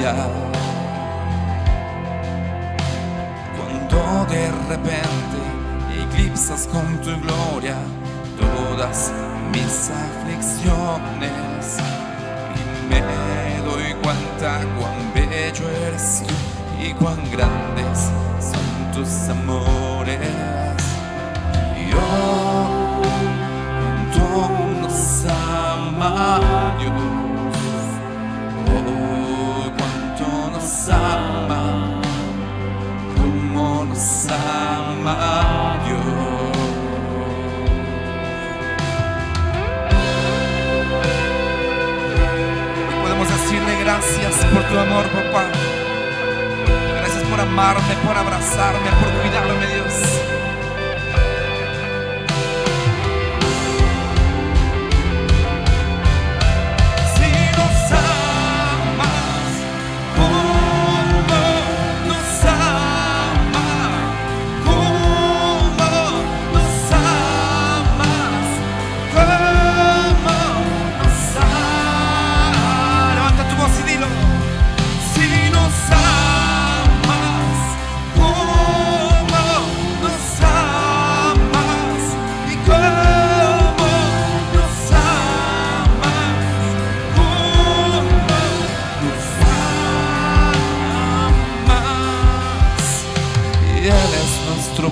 gracia. Cuando de repente eclipsas con tu gloria todas mis aflicciones, y me doy cuenta cuán bello eres tú y cuán grandes son tus amores. Oh, cuánto nos ama Dios, oh, cuánto nos ama, cómo nos ama Dios. Hoy podemos decirle gracias por tu amor, papá. Gracias por amarme, por abrazarme, por cuidarme, Dios.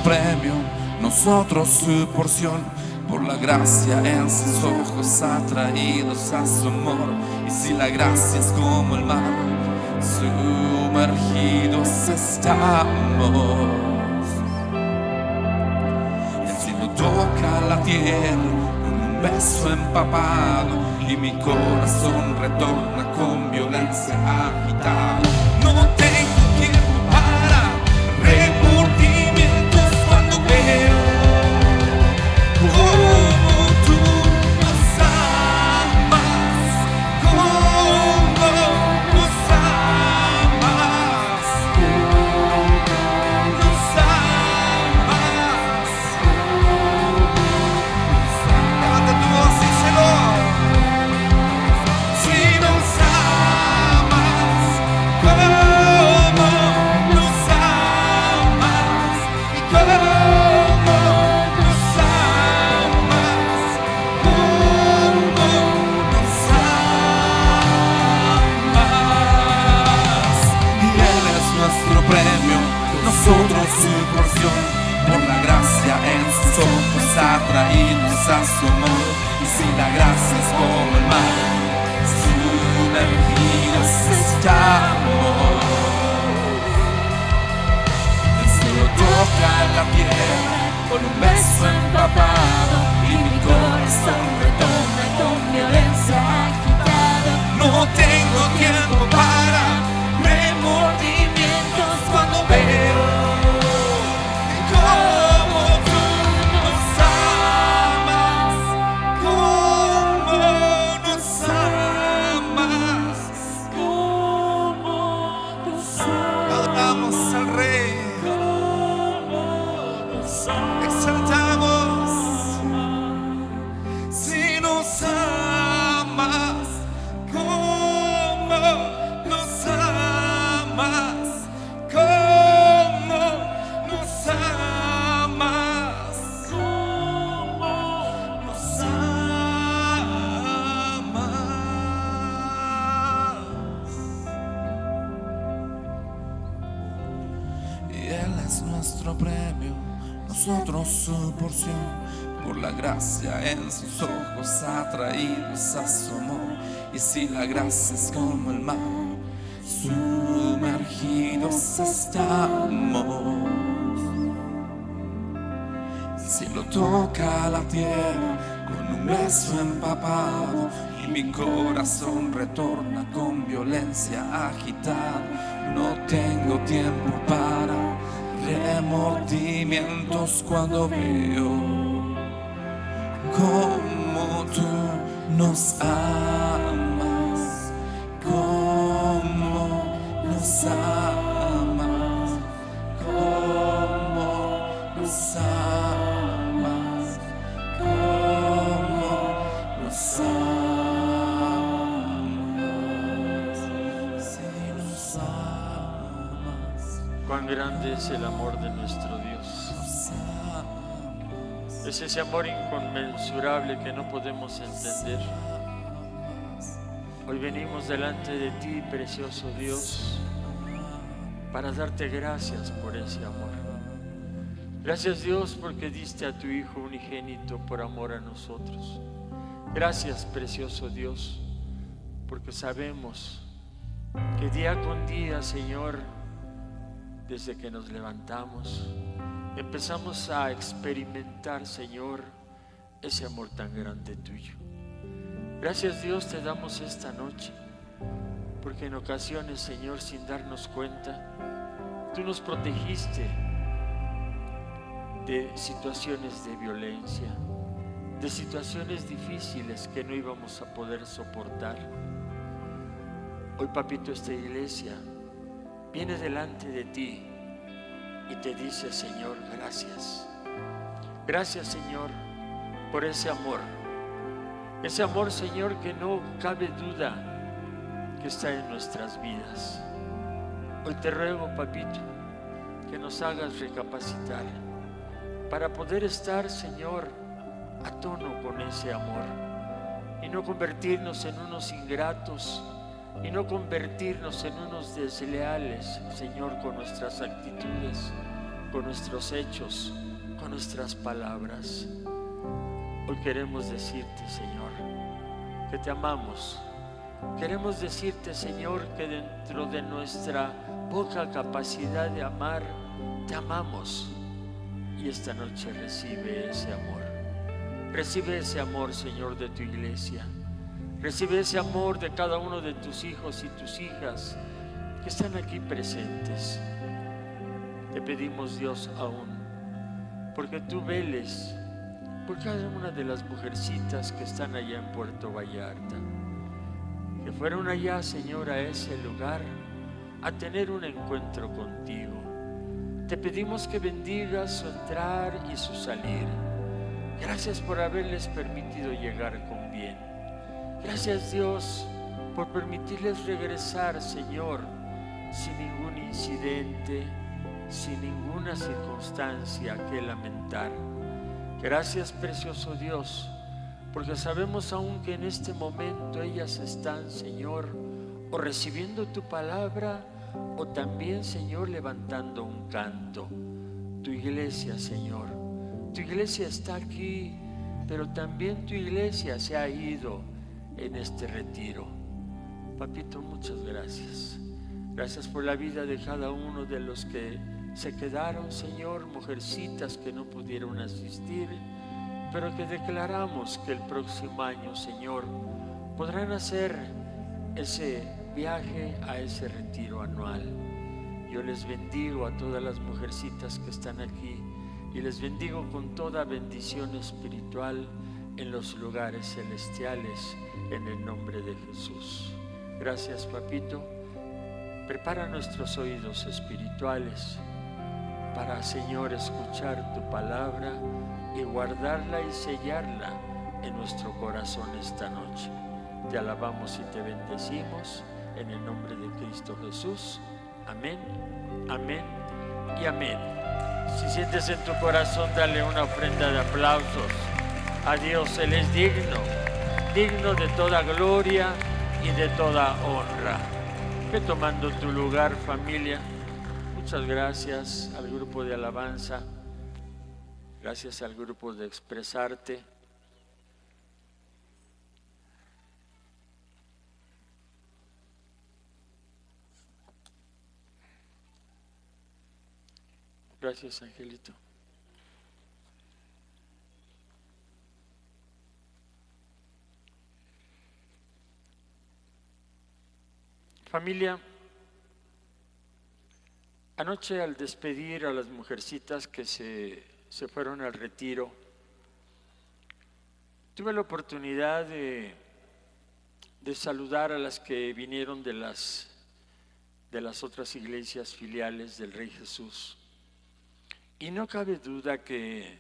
Premio, nosotros su porción, por la gracia en sus ojos atraídos a su amor. Y si la gracia es como el mar, sumergidos estamos. Y el cielo toca la tierra con un beso empapado, y mi corazón retorna con violencia agitado. No tengo tiempo para remordimientos cuando veo cómo tú nos amas, cómo nos amas, nos amas. Levanta tu voz y díselo. Si nos amas, cómo nos amas y cómo nos amas, cómo nos amas. Y Él es nuestro premio, nosotros su porción, por la gracia en sus ojos atraídos a su amor. Y si la gracia es como el mar, sumergidos estamos. El cielo toca la tierra con un beso empapado, y mi corazón retorna con violencia agitado. No tengo tiempo para remordimientos cuando veo cómo tú nos amas, cómo nos amas, cómo nos amas. Adoramos al Rey, exaltamos. Si nos amas, cómo nos amas, cómo nos amas, cómo nos amas. Y Él es nuestro premio, nosotros su porción, por la gracia en sus ojos atraídos a su amor. Y si la gracia es como el mar, sumergidos estamos. El cielo toca la tierra con un beso empapado, y mi corazón retorna con violencia agitada. No tengo tiempo para remordimientos cuando veo cómo tú nos amas, cómo nos amas, cómo nos amas, cómo nos amas. Si nos Cuán grande es el amor de nuestro Dios. Es ese amor inconmensurable que no podemos entender. Hoy venimos delante de ti, precioso Dios, para darte gracias por ese amor. Gracias, Dios, porque diste a tu Hijo unigénito por amor a nosotros. Gracias, precioso Dios, porque sabemos que día con día, Señor, desde que nos levantamos, empezamos a experimentar, Señor, ese amor tan grande tuyo. Gracias, Dios, te damos esta noche, porque en ocasiones, Señor, sin darnos cuenta, tú nos protegiste de situaciones de violencia, de situaciones difíciles que no íbamos a poder soportar. Hoy, papito, esta iglesia viene delante de ti y te dice, Señor, gracias. Gracias, Señor, por ese amor. Ese amor, Señor, que no cabe duda que está en nuestras vidas. Hoy te ruego, papito, que nos hagas recapacitar para poder estar, Señor, a tono con ese amor y no convertirnos en unos ingratos y no convertirnos en unos desleales, Señor, con nuestras actitudes, con nuestros hechos, con nuestras palabras. Hoy queremos decirte, Señor, que te amamos. Queremos decirte, Señor, que dentro de nuestra poca capacidad de amar, te amamos. Y esta noche recibe ese amor. Recibe ese amor, Señor, de tu iglesia. Recibe ese amor de cada uno de tus hijos y tus hijas que están aquí presentes. Te pedimos, Dios, aún, porque tú veles por cada una de las mujercitas que están allá en Puerto Vallarta, que fueron allá, Señor, a ese lugar a tener un encuentro contigo. Te pedimos que bendigas su entrar y su salir. Gracias por haberles permitido llegar con bien. Gracias, Dios, por permitirles regresar, Señor, sin ningún incidente, sin ninguna circunstancia que lamentar. Gracias, precioso Dios, porque sabemos aún que en este momento ellas están, Señor, o recibiendo tu palabra o también, Señor, levantando un canto. Tu iglesia, Señor, tu iglesia está aquí, pero también tu iglesia se ha ido en este retiro. Papito, muchas gracias. Gracias por la vida de cada uno de los que se quedaron, Señor, mujercitas que no pudieron asistir, pero que declaramos que el próximo año, Señor, podrán hacer ese viaje a ese retiro anual. Yo les bendigo a todas las mujercitas que están aquí y les bendigo con toda bendición espiritual en los lugares celestiales, en el nombre de Jesús. Gracias, papito. Prepara nuestros oídos espirituales para, Señor, escuchar tu palabra y guardarla y sellarla en nuestro corazón esta noche. Te alabamos y te bendecimos en el nombre de Cristo Jesús. Amén, amén y amén. Si sientes en tu corazón, dale una ofrenda de aplausos a Dios. Él es digno, digno de toda gloria y de toda honra. Ve tomando tu lugar, familia. Muchas gracias al grupo de alabanza. Gracias al grupo de Expresarte. Gracias, Angelito. Familia, anoche al despedir a las mujercitas que se fueron al retiro, tuve la oportunidad de saludar a las que vinieron de las otras iglesias filiales del Rey Jesús. Y no cabe duda que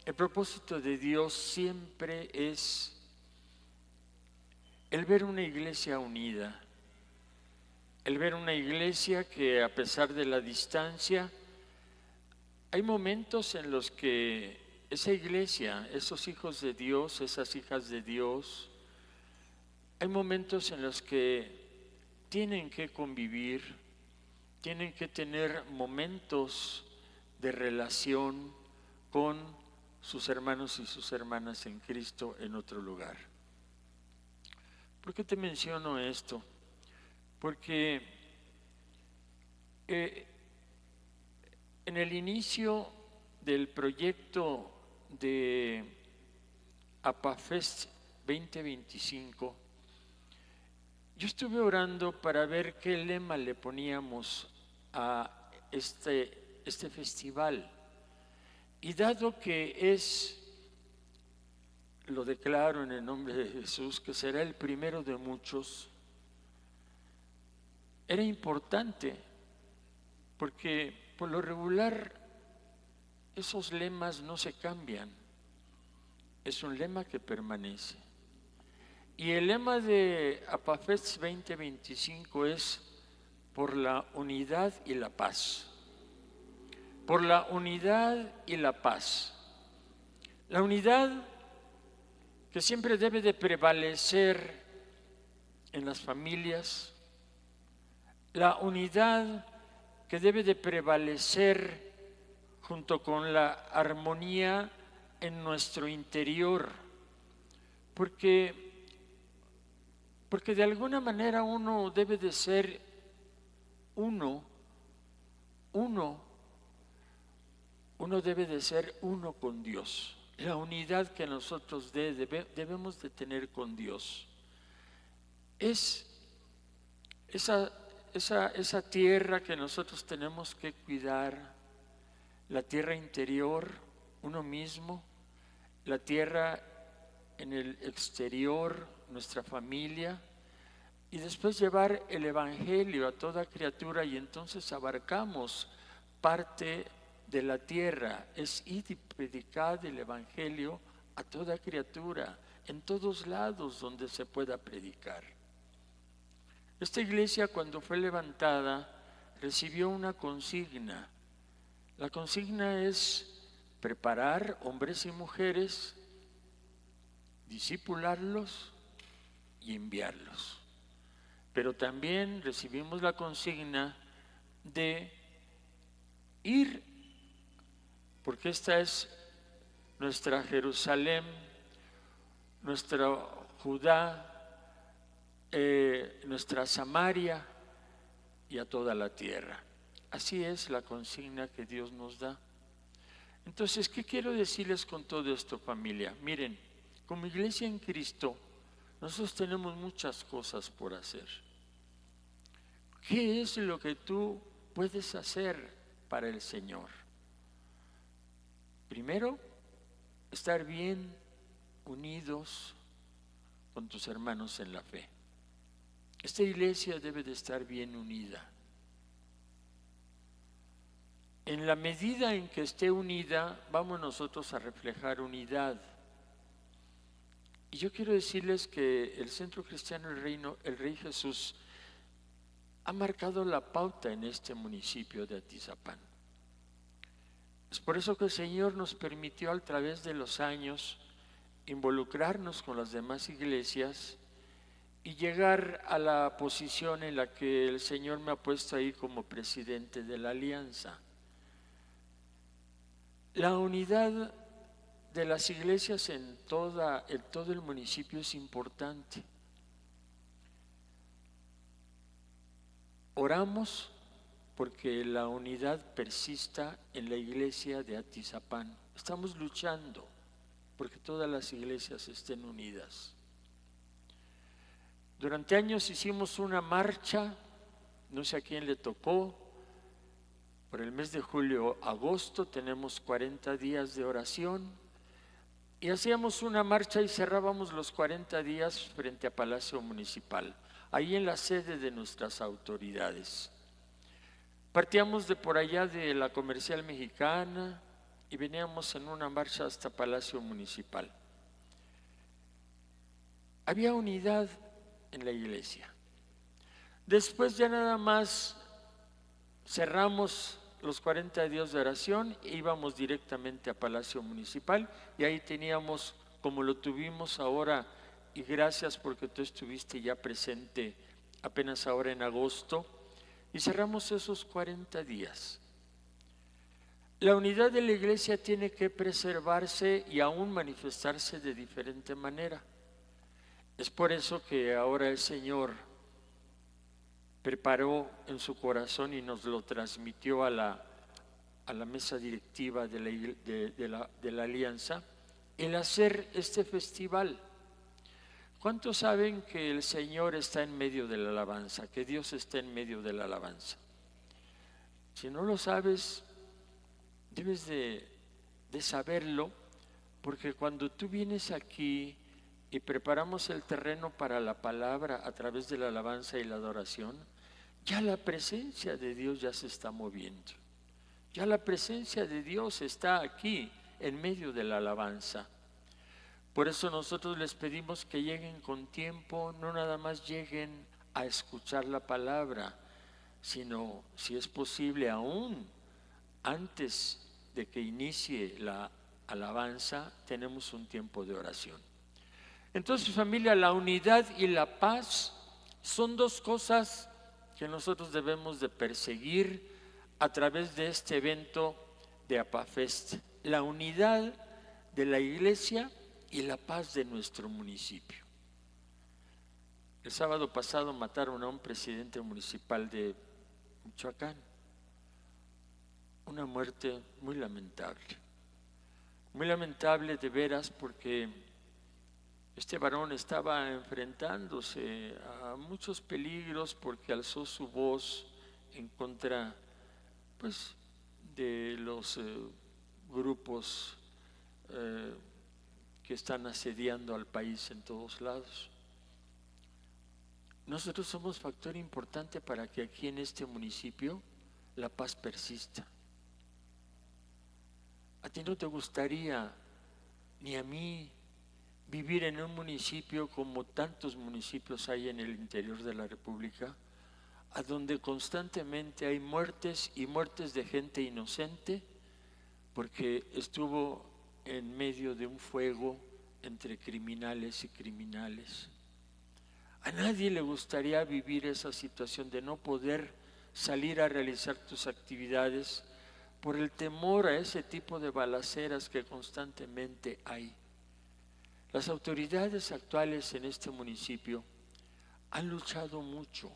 el propósito de Dios siempre es el ver una iglesia unida, el ver una iglesia que a pesar de la distancia, hay momentos en los que esa iglesia, esos hijos de Dios, esas hijas de Dios, hay momentos en los que tienen que convivir, tienen que tener momentos de relación con sus hermanos y sus hermanas en Cristo en otro lugar. ¿Por qué te menciono esto? Porque en el inicio del proyecto de APAFest 2025, yo estuve orando para ver qué lema le poníamos a este festival. Y dado que lo declaro en el nombre de Jesús, que será el primero de muchos, era importante, porque por lo regular esos lemas no se cambian, es un lema que permanece. Y el lema de APAFest 2025 es por la unidad y la paz. Por la unidad y la paz. La unidad que siempre debe de prevalecer en las familias, la unidad que debe de prevalecer junto con la armonía en nuestro interior, porque de alguna manera uno debe de ser uno debe de ser uno con Dios. La unidad que nosotros debemos de tener con Dios es esa tierra que nosotros tenemos que cuidar, la tierra interior, uno mismo, la tierra en el exterior, nuestra familia, y después llevar el evangelio a toda criatura, y entonces abarcamos parte de la tierra, es ir y predicar el evangelio a toda criatura, en todos lados donde se pueda predicar. Esta iglesia, cuando fue levantada, recibió una consigna. La consigna es preparar hombres y mujeres, discipularlos y enviarlos. Pero también recibimos la consigna de ir, porque esta es nuestra Jerusalén, nuestra Judá, nuestra Samaria y a toda la tierra. Así es la consigna que Dios nos da. Entonces, ¿qué quiero decirles con todo esto, familia? Miren, como iglesia en Cristo, nosotros tenemos muchas cosas por hacer. ¿Qué es lo que tú puedes hacer para el Señor? Primero, estar bien unidos con tus hermanos en la fe. Esta iglesia debe de estar bien unida. En la medida en que esté unida, vamos nosotros a reflejar unidad. Y yo quiero decirles que el Centro Cristiano El Rey Jesús ha marcado la pauta en este municipio de Atizapán. Es por eso que el Señor nos permitió a través de los años involucrarnos con las demás iglesias y llegar a la posición en la que el Señor me ha puesto ahí como presidente de la alianza. La unidad de las iglesias en todo el municipio es importante. Oramos porque la unidad persista en la iglesia de Atizapán. Estamos luchando porque todas las iglesias estén unidas. Durante años hicimos una marcha, no sé a quién le tocó, por el mes de julio, agosto, tenemos 40 días de oración, y hacíamos una marcha y cerrábamos los 40 días frente a Palacio Municipal, ahí en la sede de nuestras autoridades. Partíamos de por allá de la Comercial Mexicana y veníamos en una marcha hasta Palacio Municipal. Había unidad en la iglesia. Después ya nada más cerramos los 40 días de oración e íbamos directamente a Palacio Municipal y ahí teníamos, como lo tuvimos ahora, y gracias porque tú estuviste ya presente apenas ahora en agosto, y cerramos esos 40 días. La unidad de la iglesia tiene que preservarse y aún manifestarse de diferente manera. Es por eso que ahora el Señor preparó en su corazón y nos lo transmitió a la mesa directiva de la alianza, el hacer este festival. ¿Cuántos saben que el Señor está en medio de la alabanza, que Dios está en medio de la alabanza? Si no lo sabes, debes de saberlo, porque cuando tú vienes aquí y preparamos el terreno para la palabra a través de la alabanza y la adoración, ya la presencia de Dios ya se está moviendo. Ya la presencia de Dios está aquí en medio de la alabanza. Por eso nosotros les pedimos que lleguen con tiempo, no nada más lleguen a escuchar la palabra, sino, si es posible, aún antes de que inicie la alabanza, tenemos un tiempo de oración. Entonces, familia, la unidad y la paz son dos cosas que nosotros debemos de perseguir a través de este evento de APAFest, la unidad de la iglesia y la paz de nuestro municipio. El sábado pasado mataron a un presidente municipal de Michoacán, una muerte muy lamentable de veras, porque este varón estaba enfrentándose a muchos peligros porque alzó su voz en contra, pues, de los grupos que están asediando al país en todos lados. Nosotros somos factor importante para que aquí en este municipio la paz persista. ¿A ti no te gustaría, ni a mí, vivir en un municipio como tantos municipios hay en el interior de la República, a donde constantemente hay muertes y muertes de gente inocente porque estuvo en medio de un fuego entre criminales y criminales? A nadie le gustaría vivir esa situación de no poder salir a realizar tus actividades por el temor a ese tipo de balaceras que constantemente hay. Las autoridades actuales en este municipio han luchado mucho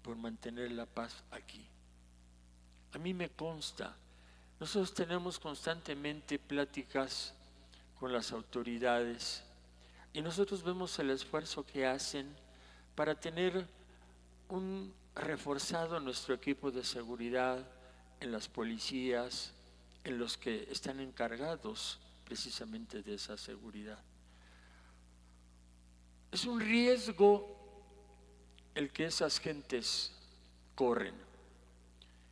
por mantener la paz aquí. A mí me consta, nosotros tenemos constantemente pláticas con las autoridades y nosotros vemos el esfuerzo que hacen para tener un reforzado nuestro equipo de seguridad en las policías, en los que están encargados precisamente de esa seguridad. Es un riesgo el que esas gentes corren.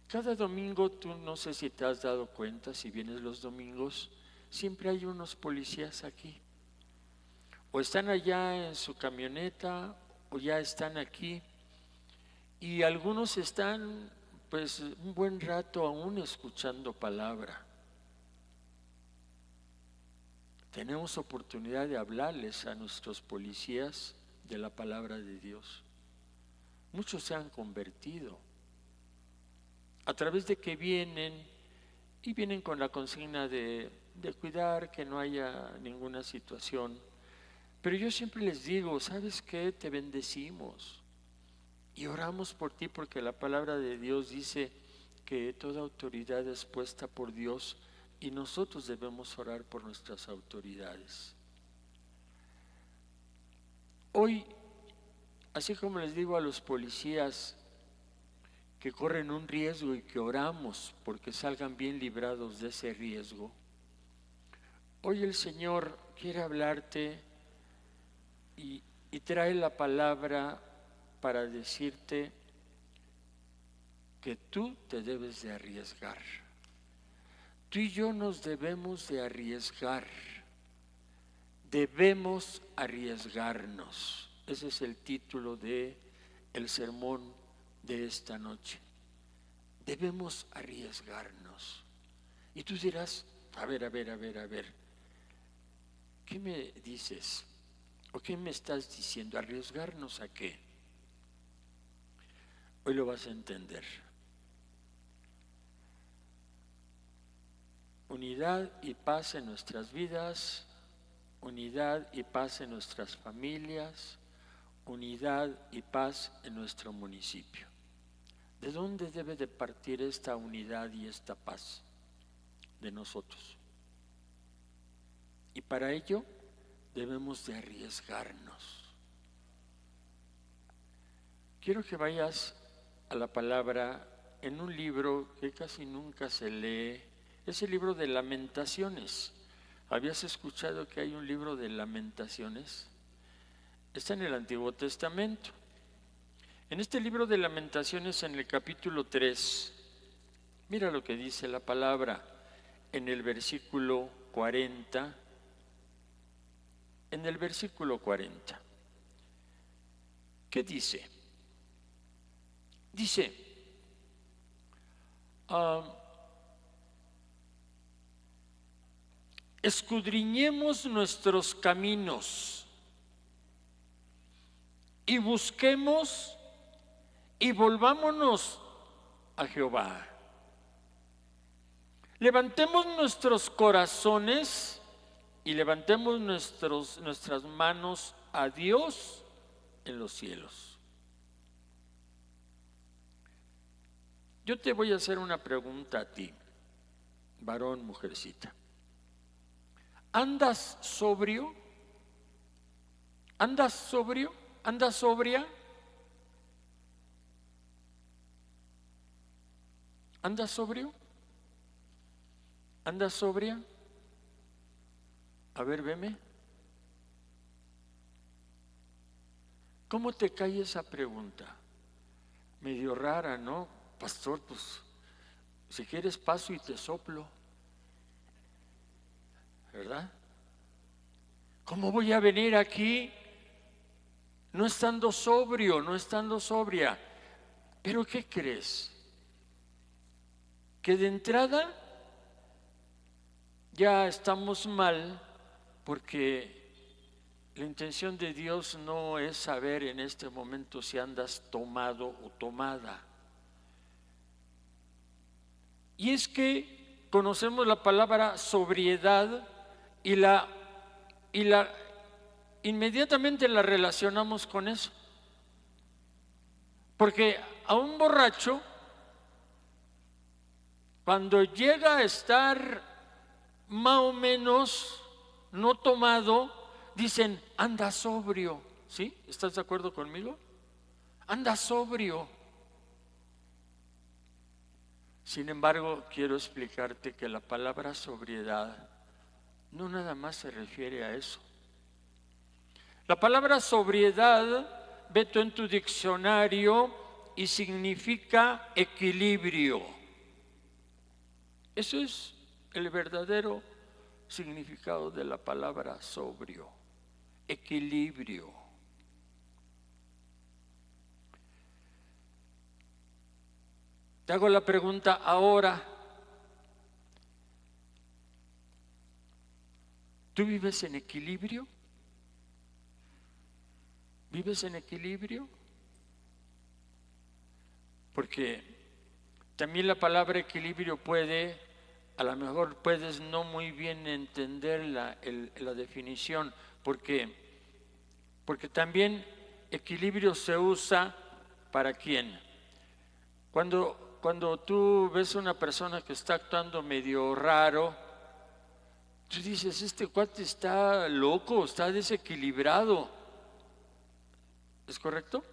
Cada domingo, tú no sé si te has dado cuenta, si vienes los domingos, siempre hay unos policías aquí. O están allá en su camioneta o ya están aquí. Y algunos están pues un buen rato aún escuchando palabra. Tenemos oportunidad de hablarles a nuestros policías de la palabra de Dios. Muchos se han convertido a través de que vienen con la consigna de cuidar que no haya ninguna situación. Pero yo siempre les digo, ¿sabes qué? Te bendecimos y oramos por ti, porque la palabra de Dios dice que toda autoridad es puesta por Dios y nosotros debemos orar por nuestras autoridades. Hoy, así como les digo a los policías que corren un riesgo y que oramos porque salgan bien librados de ese riesgo, hoy el Señor quiere hablarte y trae la palabra para decirte que tú te debes de arriesgar. Tú y yo nos debemos de arriesgar. Debemos arriesgarnos. Ese es el título de el sermón de esta noche. Debemos arriesgarnos. Y tú dirás, a ver, ¿qué me dices? ¿O qué me estás diciendo? ¿Arriesgarnos a qué? Hoy lo vas a entender. Unidad y paz en nuestras vidas, unidad y paz en nuestras familias, unidad y paz en nuestro municipio. ¿De dónde debe de partir esta unidad y esta paz? De nosotros. Y para ello debemos de arriesgarnos. Quiero que vayas a la palabra en un libro que casi nunca se lee, es el libro de Lamentaciones. ¿Habías escuchado que hay un libro de Lamentaciones? Está en el Antiguo Testamento. En este libro de Lamentaciones, en el capítulo 3, mira lo que dice la palabra en el versículo 40. En el versículo 40, ¿qué dice? Dice, escudriñemos nuestros caminos y busquemos y volvámonos a Jehová. Levantemos nuestros corazones y levantemos nuestras manos a Dios en los cielos. Yo te voy a hacer una pregunta a ti, varón, mujercita. ¿Andas sobrio? ¿Andas sobrio? ¿Andas sobria? ¿Andas sobrio? ¿Andas sobria? A ver, veme. ¿Cómo te cae esa pregunta? Medio rara, ¿no? Pastor, pues, si quieres paso y te soplo. ¿Verdad? ¿Cómo voy a venir aquí no estando sobrio, no estando sobria? ¿Pero qué crees? Que de entrada ya estamos mal, porque la intención de Dios no es saber en este momento si andas tomado o tomada. Y es que conocemos la palabra sobriedad y inmediatamente la relacionamos con eso. Porque a un borracho, cuando llega a estar más o menos no tomado, dicen, anda sobrio. ¿Sí? ¿Estás de acuerdo conmigo? Anda sobrio. Sin embargo, quiero explicarte que la palabra sobriedad no nada más se refiere a eso. La palabra sobriedad, ve tú en tu diccionario, y significa equilibrio. Eso es el verdadero significado de la palabra sobrio, equilibrio. Te hago la pregunta ahora. ¿Tú vives en equilibrio? ¿Vives en equilibrio? Porque también la palabra equilibrio puede, a lo mejor puedes no muy bien entender la definición, porque también equilibrio se usa ¿para quién? Cuando tú ves a una persona que está actuando medio raro, tú dices, este cuate está loco, está desequilibrado. ¿Es correcto?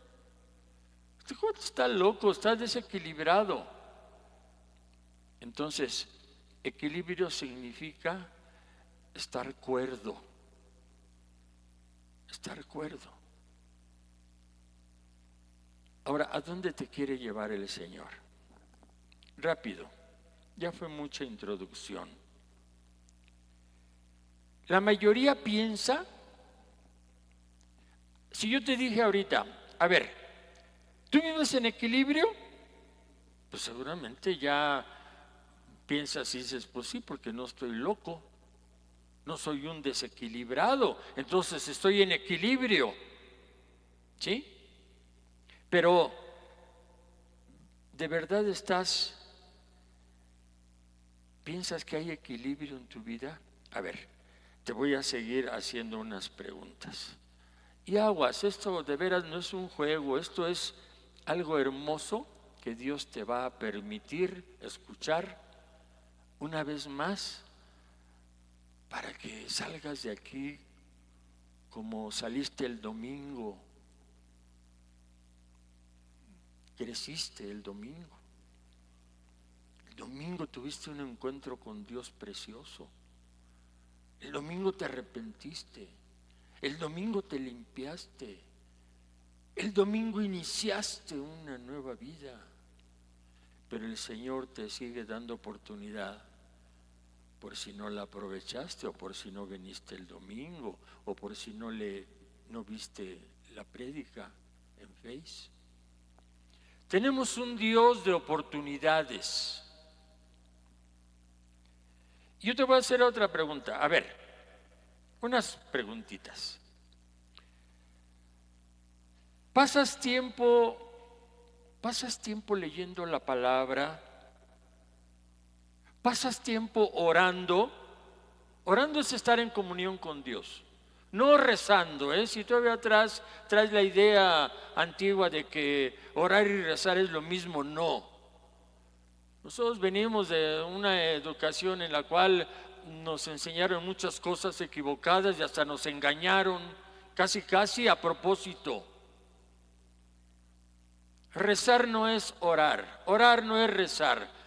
Este cuate está loco, está desequilibrado. Entonces, equilibrio significa estar cuerdo. Estar cuerdo. Ahora, ¿a dónde te quiere llevar el Señor? Rápido, ya fue mucha introducción. La mayoría piensa, si yo te dije ahorita, a ver, ¿Tú vives en equilibrio? Pues seguramente ya piensas y dices, pues sí, porque no estoy loco, no soy un desequilibrado, entonces estoy en equilibrio, ¿sí? Pero, ¿de verdad piensas que hay equilibrio en tu vida? A ver, te voy a seguir haciendo unas preguntas. Y aguas, esto de veras no es un juego, esto es algo hermoso que Dios te va a permitir escuchar una vez más para que salgas de aquí como saliste el domingo. Creciste el domingo. El domingo tuviste un encuentro con Dios precioso. El domingo te arrepentiste. El domingo te limpiaste. El domingo iniciaste una nueva vida. Pero el Señor te sigue dando oportunidad por si no la aprovechaste, o por si no viniste el domingo, o por si no viste la prédica en Face. Tenemos un Dios de oportunidades. Yo te voy a hacer otra pregunta. A ver, unas preguntitas. ¿Pasas tiempo leyendo la palabra? ¿Pasas tiempo orando? Orando es estar en comunión con Dios, no rezando, ¿eh? Si todavía atrás traes la idea antigua de que orar y rezar es lo mismo, no. Nosotros venimos de una educación en la cual nos enseñaron muchas cosas equivocadas y hasta nos engañaron, casi a propósito. Rezar no es orar, orar no es rezar.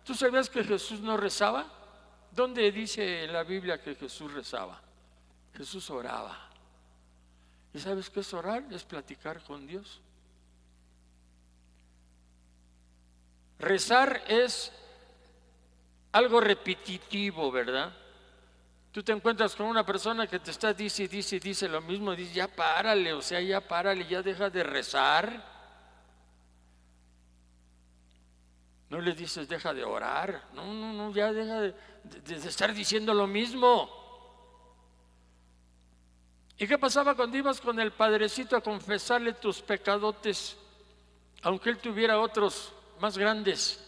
¿Tú sabías que Jesús no rezaba? ¿Dónde dice en la Biblia que Jesús rezaba? Jesús oraba. ¿Y sabes qué es orar? Es platicar con Dios. Rezar es algo repetitivo, ¿verdad? Tú te encuentras con una persona que te está dice lo mismo, dice, ya párale, ya párale, ya deja de rezar. No le dices, deja de orar. No, ya deja de estar diciendo lo mismo. ¿Y qué pasaba cuando ibas con el padrecito a confesarle tus pecadotes, aunque él tuviera otros más grandes?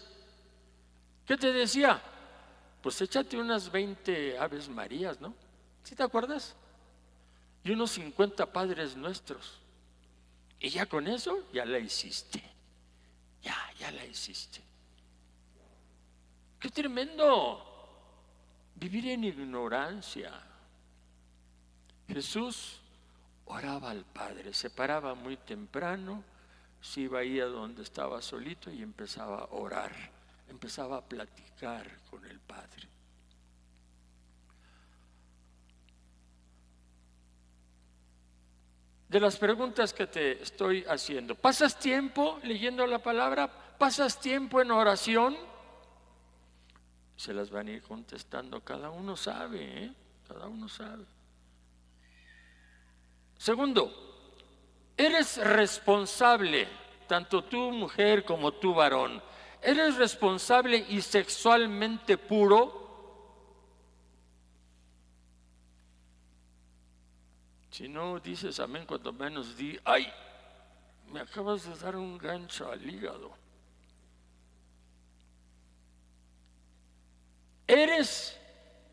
¿Qué te decía? Pues échate unas 20 Aves Marías, ¿no? ¿Sí te acuerdas? Y unos 50 Padres Nuestros. Y ya con eso, ya la hiciste. Ya la hiciste. ¡Qué tremendo! Vivir en ignorancia. Jesús oraba al Padre, se paraba muy temprano, se iba ahí a donde estaba solito y empezaba a orar, empezaba a platicar con el Padre. De las preguntas que te estoy haciendo, ¿pasas tiempo leyendo la palabra? ¿Pasas tiempo en oración? Se las van a ir contestando, cada uno sabe, ¿eh? Cada uno sabe. Segundo, eres responsable, tanto tú mujer como tú varón, ¿eres responsable y sexualmente puro? Si no dices amén, cuando menos di, ¡ay! Me acabas de dar un gancho al hígado. ¿Eres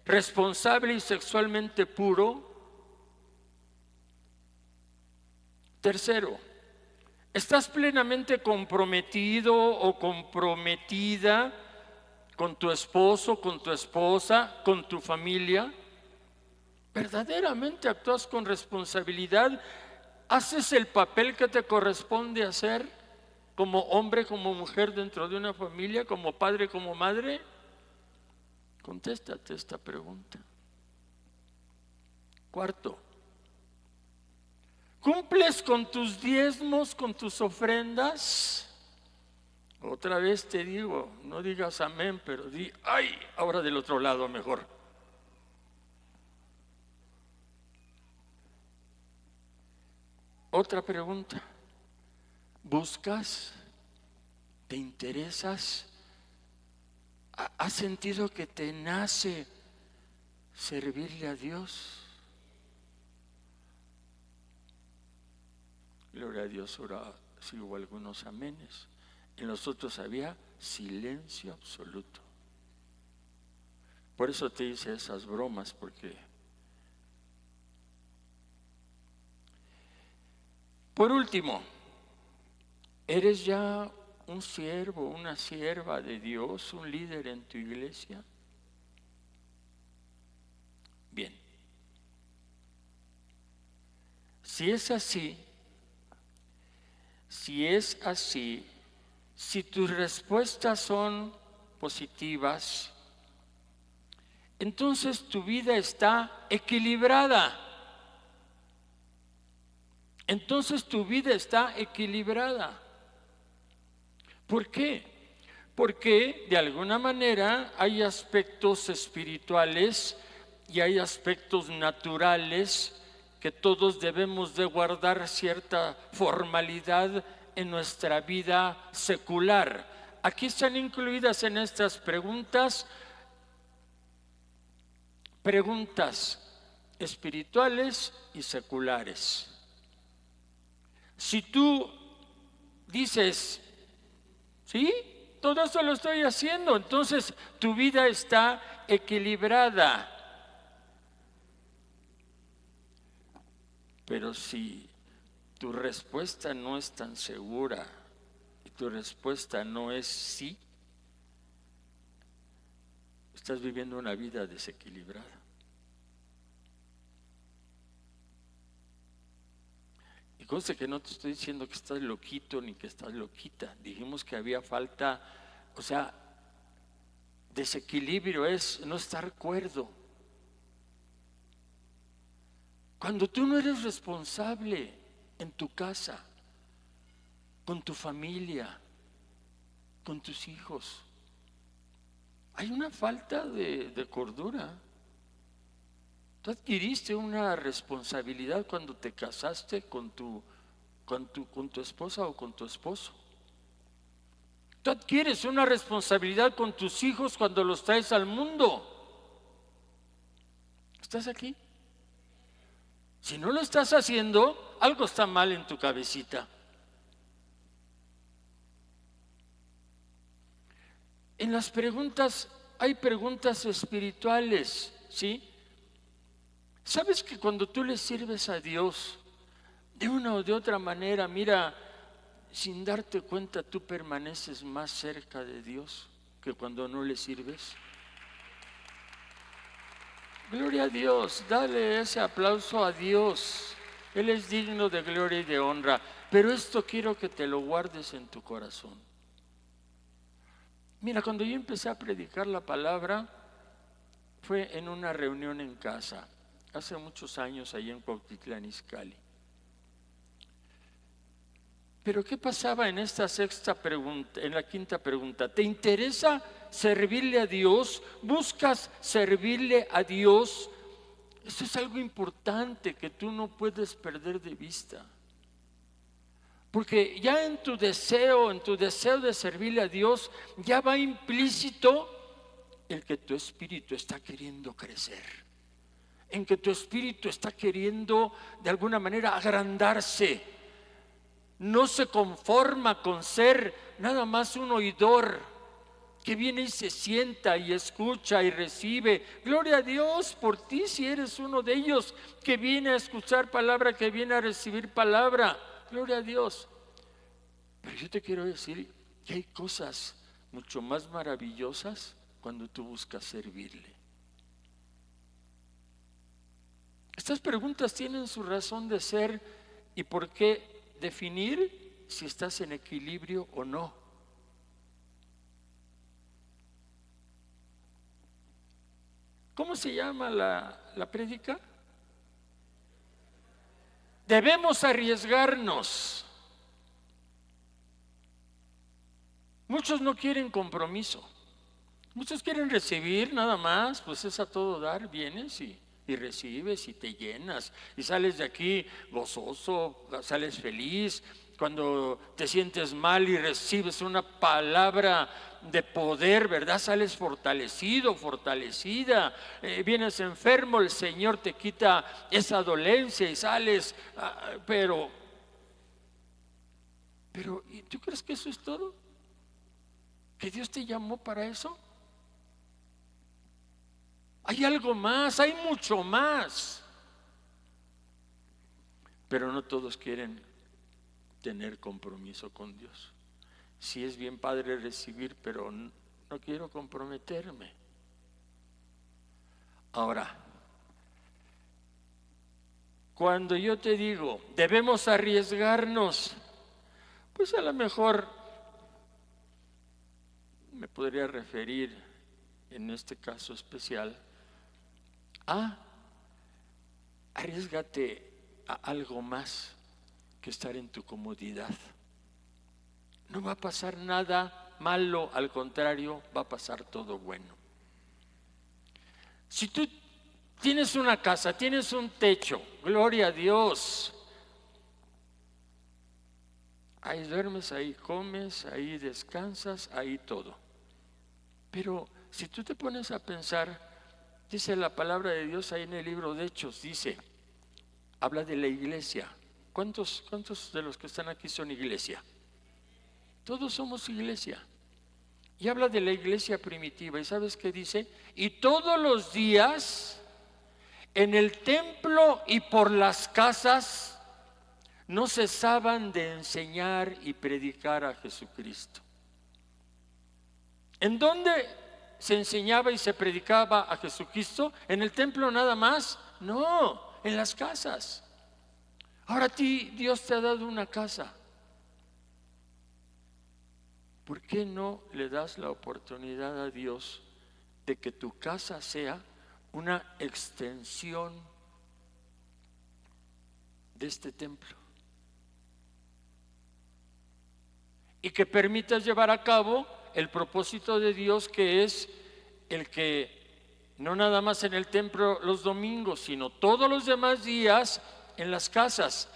responsable y sexualmente puro? Tercero, ¿estás plenamente comprometido o comprometida con tu esposo, con tu esposa, con tu familia? ¿Verdaderamente actúas con responsabilidad? ¿Haces el papel que te corresponde hacer como hombre, como mujer dentro de una familia, como padre, como madre? Contéstate esta pregunta. Cuarto, ¿cumples con tus diezmos, con tus ofrendas? Otra vez te digo, no digas amén, pero di, ¡ay! Ahora del otro lado mejor. Otra pregunta, ¿Buscas? ¿Te interesas? ¿Has sentido que te nace servirle a Dios? Gloria a Dios, ahora sí hubo algunos amenes. En los otros había silencio absoluto. Por eso te hice esas bromas, porque por último, ¿eres ya un siervo, una sierva de Dios, un líder en tu iglesia? Bien. Si es así, si tus respuestas son positivas, entonces tu vida está equilibrada. ¿Por qué? Porque de alguna manera hay aspectos espirituales y hay aspectos naturales que todos debemos de guardar cierta formalidad en nuestra vida secular. Aquí están incluidas en estas preguntas espirituales y seculares. Si tú dices, ¿sí? Todo esto lo estoy haciendo, entonces tu vida está equilibrada. Pero si tu respuesta no es tan segura y tu respuesta no es sí, estás viviendo una vida desequilibrada. Y conste que no te estoy diciendo que estás loquito ni que estás loquita. Dijimos que había falta, desequilibrio es no estar cuerdo. Cuando tú no eres responsable en tu casa, con tu familia, con tus hijos, hay una falta de cordura. Tú adquiriste una responsabilidad cuando te casaste con tu esposa o con tu esposo. Tú adquieres una responsabilidad con tus hijos cuando los traes al mundo. ¿Estás aquí? Si no lo estás haciendo, algo está mal en tu cabecita. En las preguntas, hay preguntas espirituales, ¿sí? ¿Sabes que cuando tú le sirves a Dios, de una o de otra manera, mira, sin darte cuenta, tú permaneces más cerca de Dios que cuando no le sirves? Gloria a Dios, dale ese aplauso a Dios. Él es digno de gloria y de honra. Pero esto quiero que te lo guardes en tu corazón. Mira, cuando yo empecé a predicar la palabra, fue en una reunión en casa, hace muchos años, allá en Cuautitlán Izcalli. Pero ¿qué pasaba en esta sexta pregunta, en la quinta pregunta? ¿Te interesa servirle a Dios? ¿Buscas servirle a Dios? Eso es algo importante que tú no puedes perder de vista. Porque ya en tu deseo de servirle a Dios, ya va implícito el que tu espíritu está queriendo crecer, en que tu espíritu está queriendo de alguna manera agrandarse. No se conforma con ser nada más un oidor que viene y se sienta y escucha y recibe. Gloria a Dios por ti si eres uno de ellos que viene a escuchar palabra, que viene a recibir palabra. Gloria a Dios. Pero yo te quiero decir que hay cosas mucho más maravillosas cuando tú buscas servirle. Estas preguntas tienen su razón de ser y por qué definir si estás en equilibrio o no. ¿Cómo se llama la prédica? Debemos arriesgarnos. Muchos no quieren compromiso. Muchos quieren recibir nada más, pues es a todo dar. Vienes y recibes y te llenas y sales de aquí gozoso, sales feliz, cuando te sientes mal y recibes una palabra de poder, ¿verdad? Sales fortalecido, fortalecida. Vienes enfermo, el Señor te quita esa dolencia y sales, pero, ¿y tú crees que eso es todo? ¿Que Dios te llamó para eso? Hay algo más, hay mucho más. Pero no todos quieren tener compromiso con Dios. Sí es bien padre recibir, pero no quiero comprometerme. Ahora, cuando yo te digo, debemos arriesgarnos, pues a lo mejor me podría referir en este caso especial a arriesgate a algo más que estar en tu comodidad. No va a pasar nada malo, al contrario, va a pasar todo bueno. Si tú tienes una casa, tienes un techo, gloria a Dios, ahí duermes, ahí comes, ahí descansas, ahí todo. Pero si tú te pones a pensar, dice la palabra de Dios ahí en el libro de Hechos, dice, habla de la iglesia. ¿Cuántos de los que están aquí son iglesia? Todos somos iglesia. Y habla de la iglesia primitiva. ¿Y sabes qué dice? Y todos los días en el templo y por las casas no cesaban de enseñar y predicar a Jesucristo. ¿En dónde se enseñaba y se predicaba a Jesucristo? ¿En el templo nada más? No, en las casas. Ahora a ti Dios te ha dado una casa. ¿Por qué no le das la oportunidad a Dios de que tu casa sea una extensión de este templo? Y que permitas llevar a cabo el propósito de Dios, que es el que no nada más en el templo los domingos, sino todos los demás días en las casas.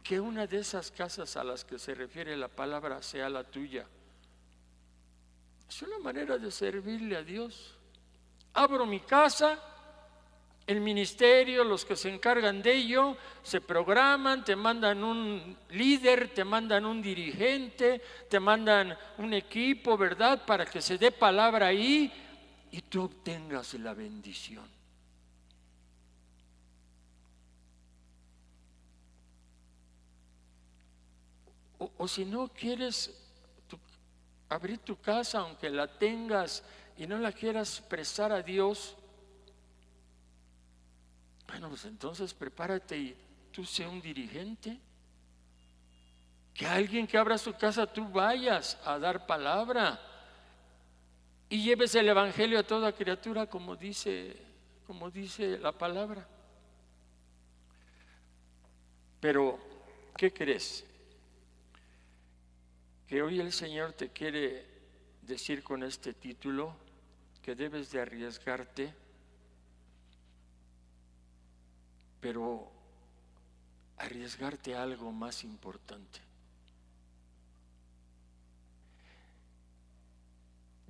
Que una de esas casas a las que se refiere la palabra sea la tuya. Es una manera de servirle a Dios. Abro mi casa, el ministerio, los que se encargan de ello, se programan, te mandan un líder, te mandan un dirigente, te mandan un equipo, ¿verdad? Para que se dé palabra ahí y tú obtengas la bendición. O si no quieres abrir tu casa, aunque la tengas y no la quieras prestar a Dios, bueno, pues entonces prepárate y tú sé un dirigente. Que alguien que abra su casa, tú vayas a dar palabra y lleves el evangelio a toda criatura, como dice la palabra. Pero, ¿qué crees? Que hoy el Señor te quiere decir con este título que debes de arriesgarte, pero arriesgarte a algo más importante.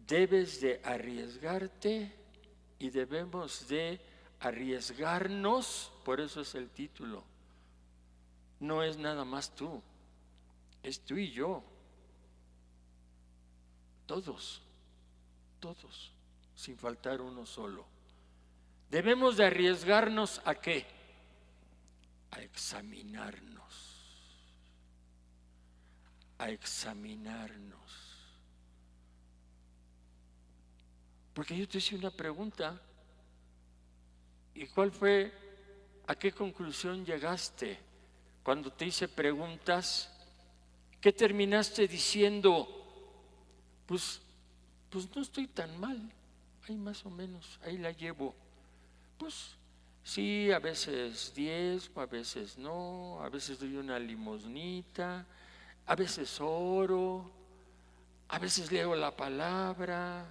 Debes de arriesgarte y debemos de arriesgarnos, por eso es el título. No es nada más tú, es tú y yo. Todos, sin faltar uno solo. Debemos de arriesgarnos ¿a qué? A examinarnos. A examinarnos. Porque yo te hice una pregunta. ¿Y cuál fue? ¿A qué conclusión llegaste? Cuando te hice preguntas, ¿qué terminaste diciendo? Pues no estoy tan mal, ahí más o menos, ahí la llevo. Pues sí, a veces diezmo, a veces no, a veces doy una limosnita, a veces oro, a veces leo la palabra,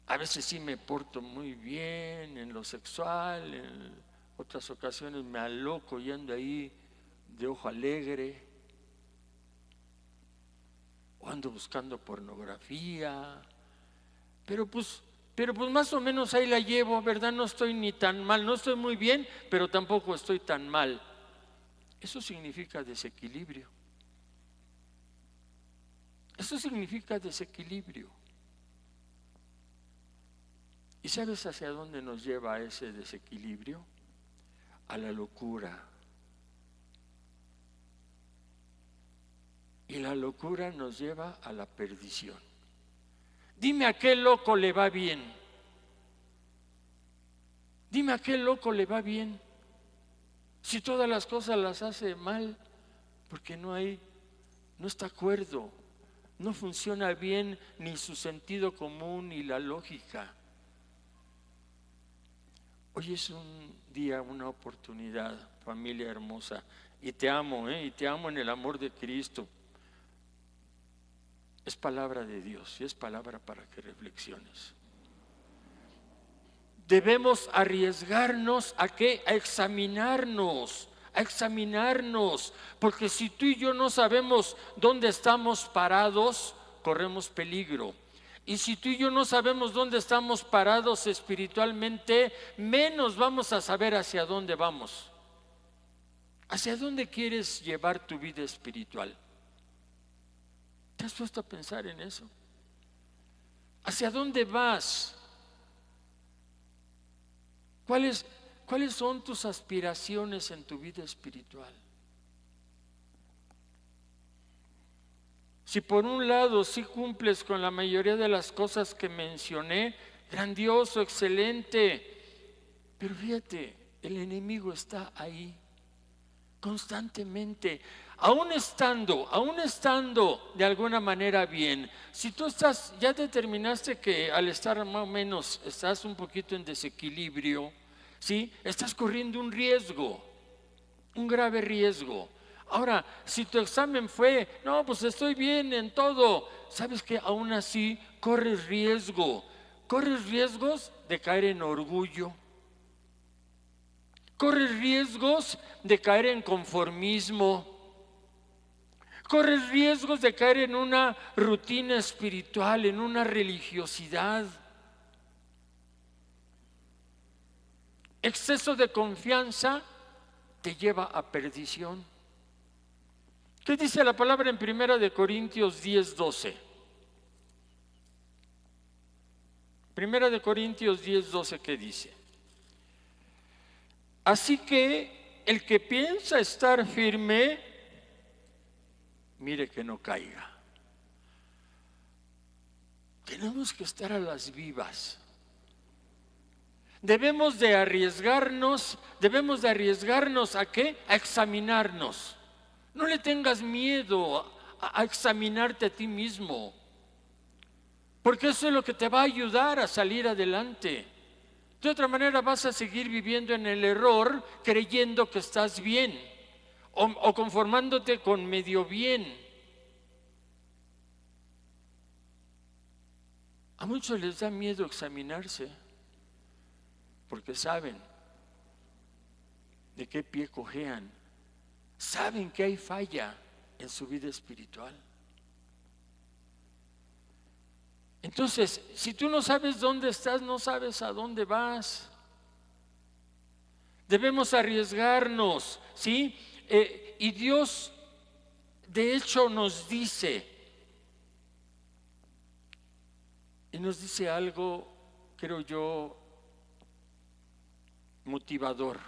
a veces sí me porto muy bien en lo sexual, en otras ocasiones me aloco y ando ahí de ojo alegre, o ando buscando pornografía, pero pues más o menos ahí la llevo, ¿verdad? No estoy ni tan mal, no estoy muy bien, pero tampoco estoy tan mal. Eso significa desequilibrio. Eso significa desequilibrio. ¿Y sabes hacia dónde nos lleva ese desequilibrio? A la locura. Y la locura nos lleva a la perdición. Dime a qué loco le va bien. Dime a qué loco le va bien. Si todas las cosas las hace mal, porque no está acuerdo, no funciona bien ni su sentido común ni la lógica. Hoy es un día, una oportunidad, familia hermosa, y te amo, y te amo en el amor de Cristo. Es palabra de Dios y es palabra para que reflexiones. Debemos arriesgarnos ¿a qué? A examinarnos, porque si tú y yo no sabemos dónde estamos parados, corremos peligro. Y si tú y yo no sabemos dónde estamos parados espiritualmente, menos vamos a saber hacia dónde vamos. ¿Hacia dónde quieres llevar tu vida espiritual? ¿Te has puesto a pensar en eso? ¿Hacia dónde vas? ¿Cuáles son tus aspiraciones en tu vida espiritual? Si por un lado sí cumples con la mayoría de las cosas que mencioné, grandioso, excelente, pero fíjate, el enemigo está ahí constantemente, aún estando de alguna manera bien. Si tú ya determinaste que al estar más o menos estás un poquito en desequilibrio, ¿sí? Estás corriendo un riesgo, un grave riesgo. Ahora, si tu examen fue, no, pues estoy bien en todo, ¿sabes qué? Aún así corres riesgos de caer en orgullo. Corres riesgos de caer en conformismo. Corres riesgos de caer en una rutina espiritual, en una religiosidad. Exceso de confianza te lleva a perdición. ¿Qué dice la palabra en 1 Corintios 10:12? 1 Corintios 10:12, ¿qué dice? Así que el que piensa estar firme, mire que no caiga. Tenemos que estar a las vivas. Debemos de arriesgarnos ¿a qué? A examinarnos. No le tengas miedo a examinarte a ti mismo, porque eso es lo que te va a ayudar a salir adelante. De otra manera vas a seguir viviendo en el error, creyendo que estás bien o conformándote con medio bien. A muchos les da miedo examinarse porque saben de qué pie cojean, saben que hay falla en su vida espiritual. Entonces, si tú no sabes dónde estás, no sabes a dónde vas. Debemos arriesgarnos, ¿sí? Y Dios, de hecho, nos dice algo, creo yo, motivador.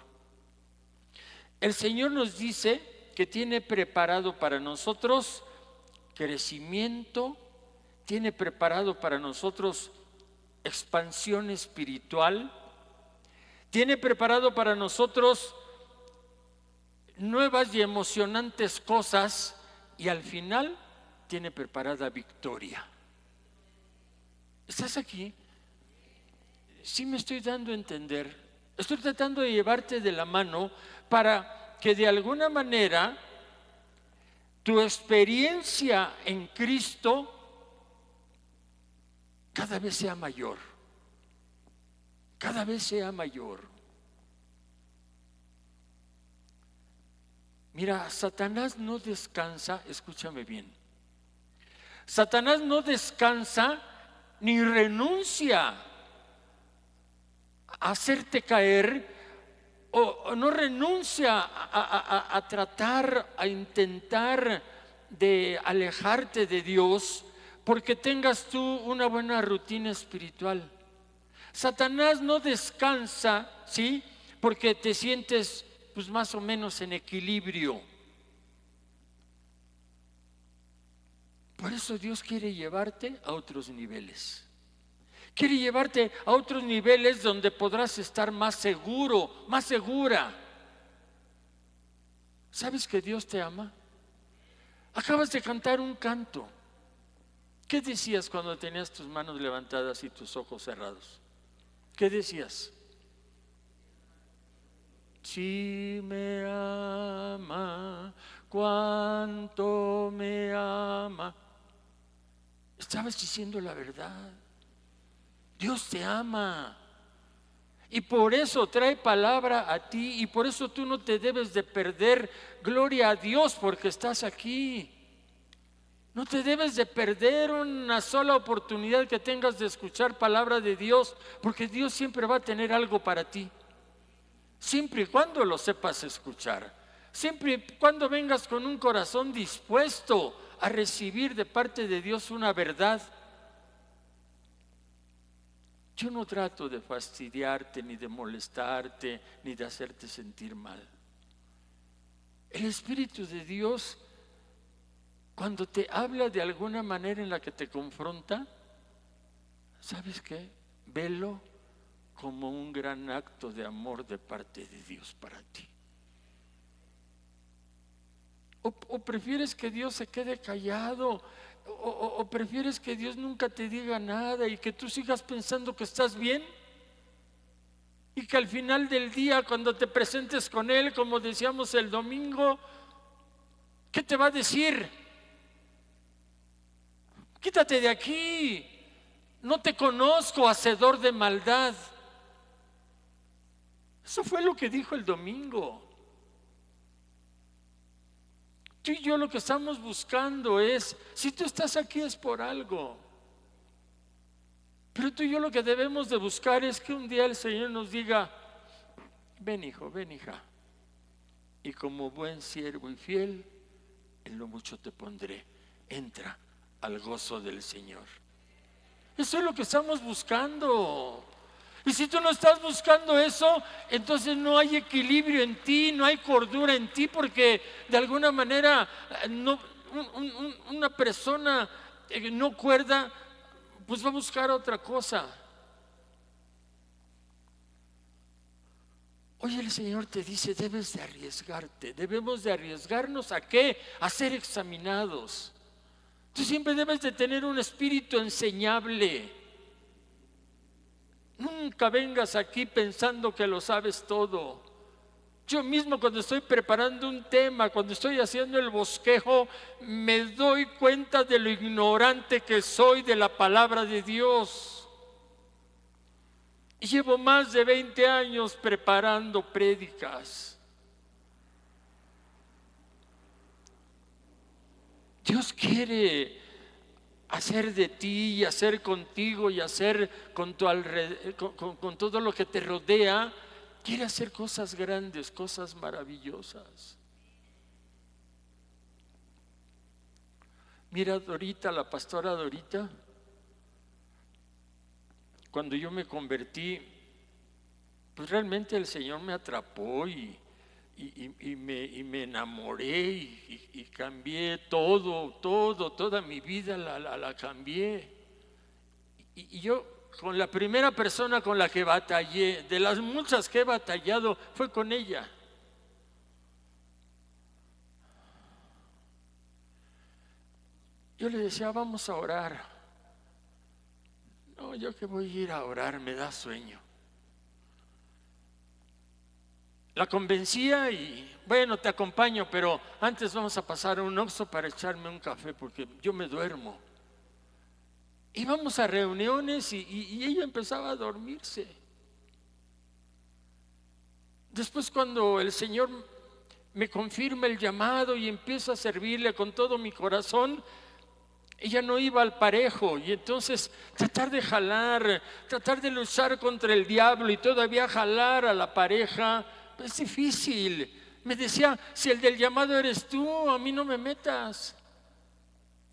El Señor nos dice que tiene preparado para nosotros crecimiento, tiene preparado para nosotros expansión espiritual, tiene preparado para nosotros nuevas y emocionantes cosas, y al final tiene preparada victoria. ¿Estás aquí? Sí, me estoy dando a entender. Estoy tratando de llevarte de la mano para que de alguna manera tu experiencia en Cristo cada vez sea mayor. Cada vez sea mayor. Mira, Satanás no descansa, escúchame bien. Satanás no descansa ni renuncia a hacerte caer, o no renuncia a tratar, a intentar de alejarte de Dios porque tengas tú una buena rutina espiritual. Satanás no descansa, ¿sí? Porque te sientes pues más o menos en equilibrio. Por eso Dios quiere llevarte a otros niveles. Quiere llevarte a otros niveles donde podrás estar más seguro, más segura. ¿Sabes que Dios te ama? Acabas de cantar un canto. ¿Qué decías cuando tenías tus manos levantadas y tus ojos cerrados? ¿Qué decías? Si me ama, cuánto me ama. Estabas diciendo la verdad. Dios te ama. Y por eso trae palabra a ti, y por eso tú no te debes de perder. Gloria a Dios porque estás aquí. No te debes de perder una sola oportunidad que tengas de escuchar palabra de Dios, porque Dios siempre va a tener algo para ti, siempre y cuando lo sepas escuchar, siempre y cuando vengas con un corazón dispuesto a recibir de parte de Dios una verdad. Yo no trato de fastidiarte, ni de molestarte, ni de hacerte sentir mal. El Espíritu de Dios, cuando te habla de alguna manera en la que te confronta, ¿sabes qué? Velo como un gran acto de amor de parte de Dios para ti. O prefieres que Dios se quede callado, o prefieres que Dios nunca te diga nada y que tú sigas pensando que estás bien, y que al final del día, cuando te presentes con Él, como decíamos el domingo, ¿qué te va a decir? Quítate de aquí, no te conozco, hacedor de maldad. Eso fue lo que dijo el domingo. Tú y yo lo que estamos buscando es, si tú estás aquí es por algo. Pero tú y yo lo que debemos de buscar es que un día el Señor nos diga: ven hijo, ven hija, y como buen siervo y fiel, en lo mucho te pondré, entra al gozo del Señor. Eso es lo que estamos buscando. Y si tú no estás buscando eso, entonces no hay equilibrio en ti, no hay cordura en ti, porque de alguna manera una persona no cuerda, pues va a buscar otra cosa. Hoy el Señor te dice: debes de arriesgarte. Debemos de arriesgarnos ¿a qué? A ser examinados. Tú siempre debes de tener un espíritu enseñable. Nunca vengas aquí pensando que lo sabes todo. Yo mismo, cuando estoy preparando un tema, cuando estoy haciendo el bosquejo, me doy cuenta de lo ignorante que soy de la palabra de Dios. Y llevo más de 20 años preparando prédicas. Dios quiere hacer de ti y hacer contigo y hacer con tu con todo lo que te rodea. Quiere hacer cosas grandes, cosas maravillosas. Mira, Dorita, la pastora Dorita, cuando yo me convertí, pues realmente el Señor me atrapó y me enamoré y cambié toda mi vida la cambié. Y yo, con la primera persona con la que batallé, de las muchas que he batallado, fue con ella. Yo le decía: vamos a orar. No, yo que voy a ir a orar, me da sueño. La convencía y bueno, te acompaño, pero antes vamos a pasar a un Oxxo para echarme un café porque yo me duermo. Íbamos a reuniones y ella empezaba a dormirse. Después, cuando el Señor me confirma el llamado y empiezo a servirle con todo mi corazón, ella no iba al parejo. Y entonces tratar de jalar, tratar de luchar contra el diablo y todavía jalar a la pareja, es difícil. Me decía, si el del llamado eres tú, a mí no me metas.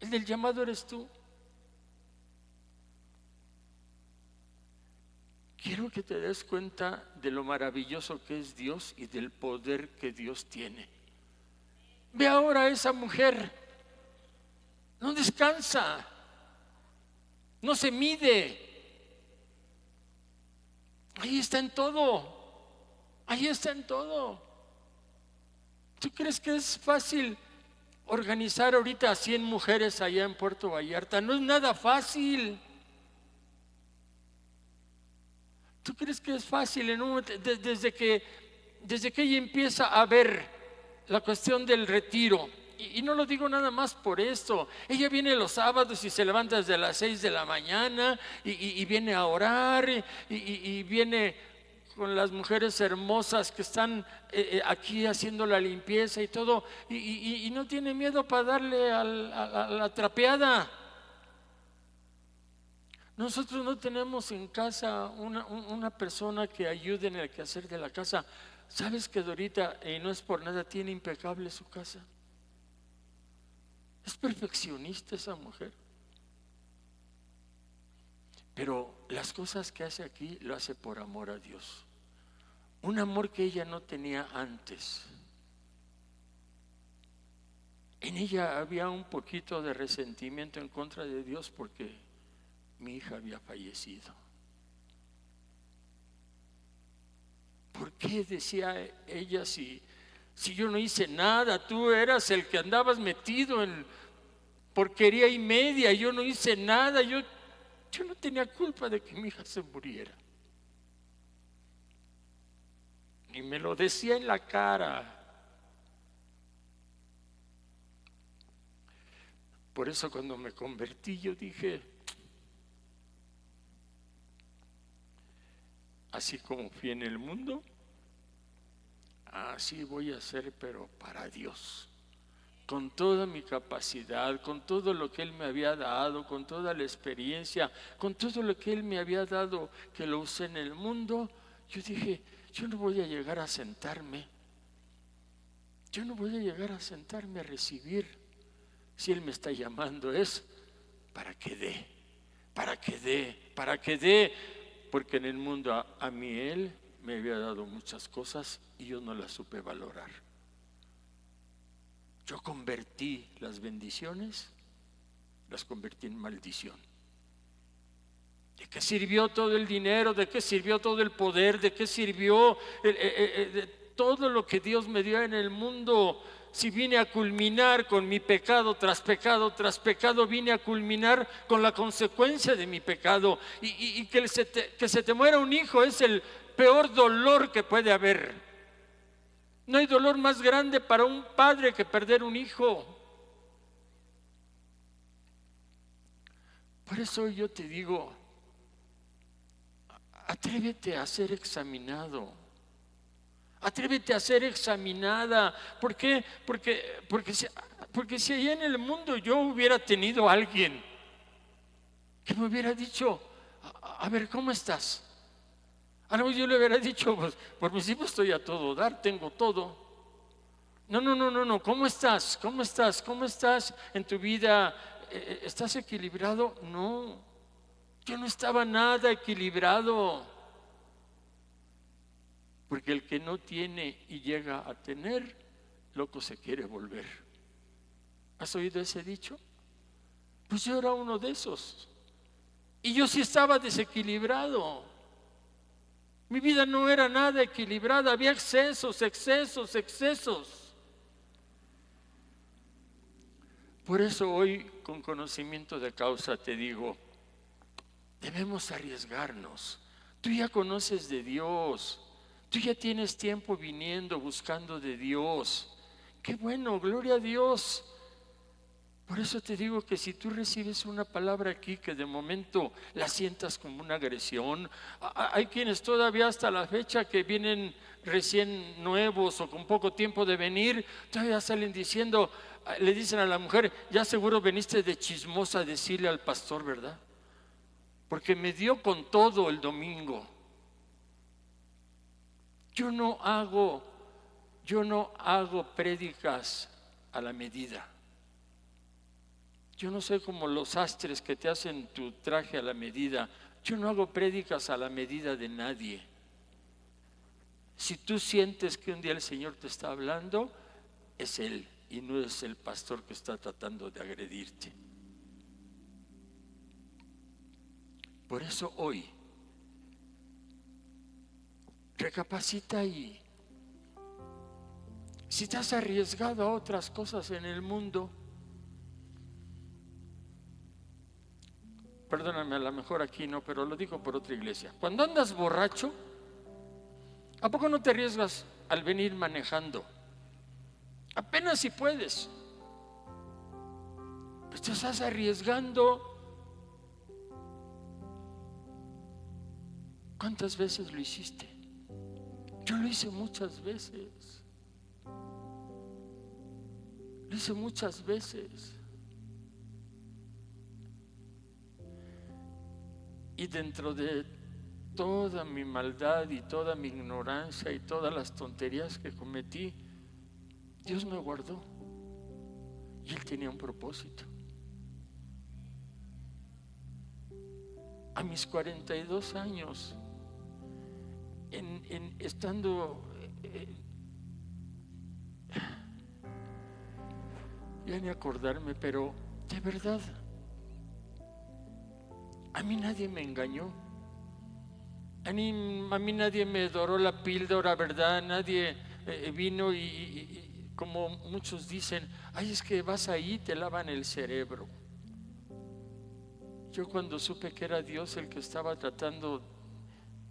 El del llamado eres tú. Quiero que te des cuenta de lo maravilloso que es Dios y del poder que Dios tiene. Ve ahora a esa mujer, no descansa, no se mide. Ahí está en todo, ahí está en todo. ¿Tú crees que es fácil organizar ahorita a 100 mujeres allá en Puerto Vallarta? No es nada fácil. ¿Tú crees que es fácil en un momento, desde que ella empieza a ver la cuestión del retiro? Y no lo digo nada más por esto. Ella viene los sábados y se levanta desde las 6 de la mañana y viene a orar y viene con las mujeres hermosas que están aquí haciendo la limpieza y todo, y no tiene miedo para darle a la trapeada. Nosotros no tenemos en casa una persona que ayude en el quehacer de la casa. ¿Sabes que Dorita, y no es por nada, tiene impecable su casa? Es perfeccionista esa mujer. Pero las cosas que hace aquí lo hace por amor a Dios. Un amor que ella no tenía antes. En ella había un poquito de resentimiento en contra de Dios porque mi hija había fallecido. ¿Por qué, decía ella, si yo no hice nada? Tú eras el que andabas metido en porquería y media. Yo no hice nada. Yo no tenía culpa de que mi hija se muriera. Y me lo decía en la cara. Por eso cuando me convertí yo dije, así como fui en el mundo, así voy a ser, pero para Dios, con toda mi capacidad, con todo lo que Él me había dado, con toda la experiencia, con todo lo que Él me había dado, que lo usé en el mundo. Yo dije, yo no voy a llegar a sentarme, yo no voy a llegar a sentarme a recibir. Si Él me está llamando es para que dé, para que dé, para que dé. Porque en el mundo a mí Él me había dado muchas cosas y yo no las supe valorar. Yo convertí las bendiciones, las convertí en maldición. ¿De qué sirvió todo el dinero? ¿De qué sirvió todo el poder? ¿De qué sirvió todo lo que Dios me dio en el mundo? Si vine a culminar con mi pecado tras pecado tras pecado, vine a culminar con la consecuencia de mi pecado. Y que se te muera un hijo es el peor dolor que puede haber. No hay dolor más grande para un padre que perder un hijo. Por eso yo te digo, atrévete a ser examinado. Atrévete a ser examinada. ¿Por qué? Porque si allá en el mundo yo hubiera tenido a alguien que me hubiera dicho, a ver, ¿cómo estás? Algo yo le hubiera dicho, pues por principio estoy a todo dar, tengo todo. No, ¿cómo estás? ¿Cómo estás? ¿Cómo estás en tu vida? ¿Estás equilibrado? No, yo no estaba nada equilibrado. Porque el que no tiene y llega a tener, loco se quiere volver. ¿Has oído ese dicho? Pues yo era uno de esos. Y yo sí estaba desequilibrado. Mi vida no era nada equilibrada, había excesos. Por eso hoy, con conocimiento de causa, te digo, debemos arriesgarnos. Tú ya conoces de Dios. Tú ya tienes tiempo viniendo, buscando de Dios. Qué bueno, gloria a Dios. Por eso te digo que si tú recibes una palabra aquí que de momento la sientas como una agresión, hay quienes todavía hasta la fecha que vienen recién nuevos o con poco tiempo de venir, todavía salen diciendo, le dicen a la mujer, ya seguro veniste de chismosa a decirle al pastor, ¿verdad? Porque me dio con todo el domingo. Yo no hago prédicas a la medida. Yo no soy como los sastres que te hacen tu traje a la medida. Yo no hago prédicas a la medida de nadie. Si tú sientes que un día el Señor te está hablando, es Él y no es el pastor que está tratando de agredirte. Por eso hoy, recapacita y si te has arriesgado a otras cosas en el mundo, perdóname, a lo mejor aquí no, pero lo digo por otra iglesia. Cuando andas borracho, ¿a poco no te arriesgas al venir manejando? Apenas si puedes. Pues te estás arriesgando. ¿Cuántas veces lo hiciste? Yo lo hice muchas veces. Lo hice muchas veces. Y dentro de toda mi maldad y toda mi ignorancia y todas las tonterías que cometí, Dios me guardó. Y Él tenía un propósito. A mis 42 años, estando, ya ni acordarme, pero de verdad, a mí nadie me engañó. A mí nadie me doró la píldora, ¿verdad? Nadie vino y como muchos dicen, ay, es que vas ahí y te lavan el cerebro. Yo cuando supe que era Dios el que estaba tratando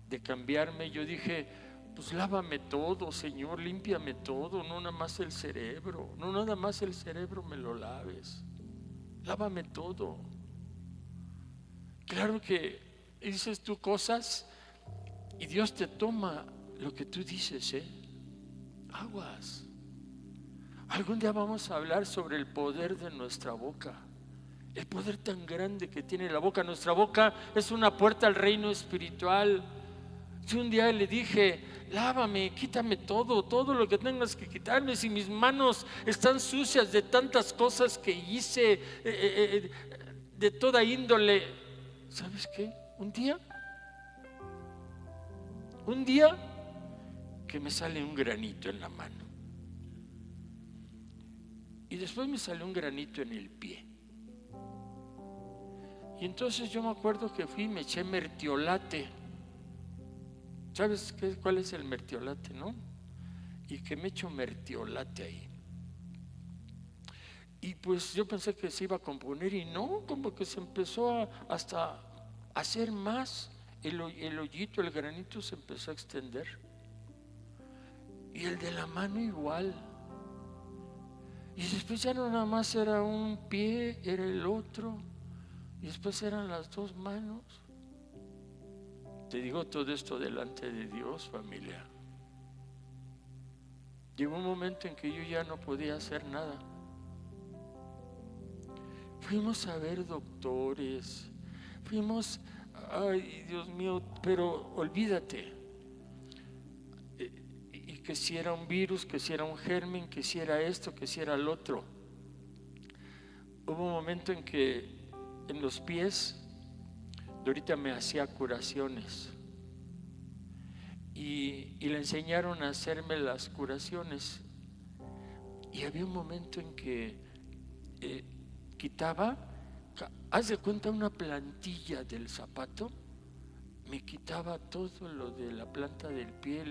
de cambiarme, yo dije, pues lávame todo, Señor, límpiame todo, no nada más el cerebro, no nada más el cerebro me lo laves, lávame todo. Claro que dices tú cosas y Dios te toma lo que tú dices, aguas. Algún día vamos a hablar sobre el poder de nuestra boca, el poder tan grande que tiene la boca. Nuestra boca es una puerta al reino espiritual. Si un día le dije, lávame, quítame todo lo que tengas que quitarme, si mis manos están sucias de tantas cosas que hice, de toda índole. ¿Sabes qué? Un día que me sale un granito en la mano y después me sale un granito en el pie. Y entonces yo me acuerdo que fui y me eché mertiolate. ¿Sabes cuál es el mertiolate, no? Y que me echo mertiolate ahí. Y pues yo pensé que se iba a componer y no, como que se empezó hasta a hacer más. El hoyito, el granito se empezó a extender. Y el de la mano igual. Y después ya no nada más era un pie, era el otro. Y después eran las dos manos. Te digo todo esto delante de Dios, familia. Llegó un momento en que yo ya no podía hacer nada. Fuimos a ver doctores. Fuimos, ay Dios mío, pero olvídate. Y que si era un virus, que si era un germen, que si era esto, que si era el otro. Hubo un momento en que en los pies, Dorita me hacía curaciones y le enseñaron a hacerme las curaciones. Y había un momento en que quitaba, haz de cuenta una plantilla del zapato, me quitaba todo lo de la planta del pie,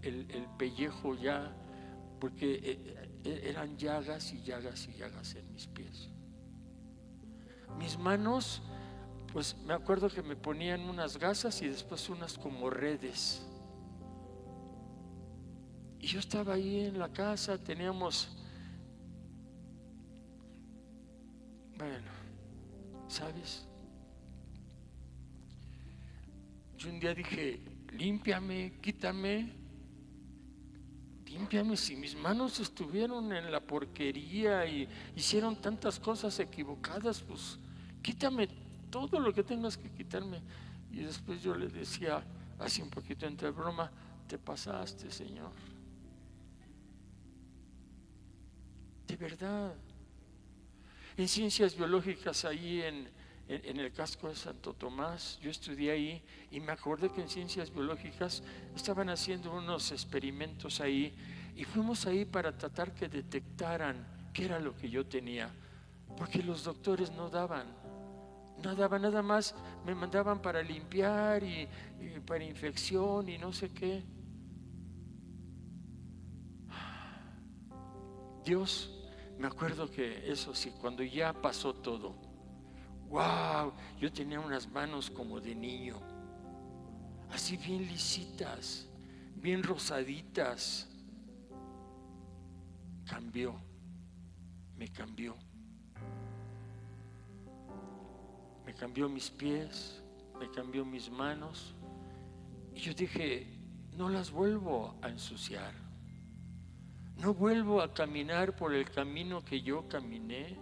el pellejo ya, porque eran llagas y llagas y llagas en mis pies. Mis manos, pues me acuerdo que me ponían unas gasas y después unas como redes. Y yo estaba ahí en la casa, teníamos Bueno, ¿sabes? Yo un día dije, límpiame, quítame, límpiame. Si mis manos estuvieron en la porquería y hicieron tantas cosas equivocadas, pues quítame todo lo que tengas que quitarme. Y después yo le decía, así un poquito entre broma, te pasaste, Señor. De verdad. En ciencias biológicas, ahí en el casco de Santo Tomás, yo estudié ahí y me acordé que en ciencias biológicas estaban haciendo unos experimentos ahí y fuimos ahí para tratar que detectaran qué era lo que yo tenía, porque los doctores no daban, nada más me mandaban para limpiar y para infección y no sé qué. Dios, me acuerdo que eso sí, cuando ya pasó todo, wow, yo tenía unas manos como de niño, así bien lisitas, bien rosaditas. Me cambió mis pies, me cambió mis manos. Y yo dije, no las vuelvo a ensuciar, no vuelvo a caminar por el camino que yo caminé,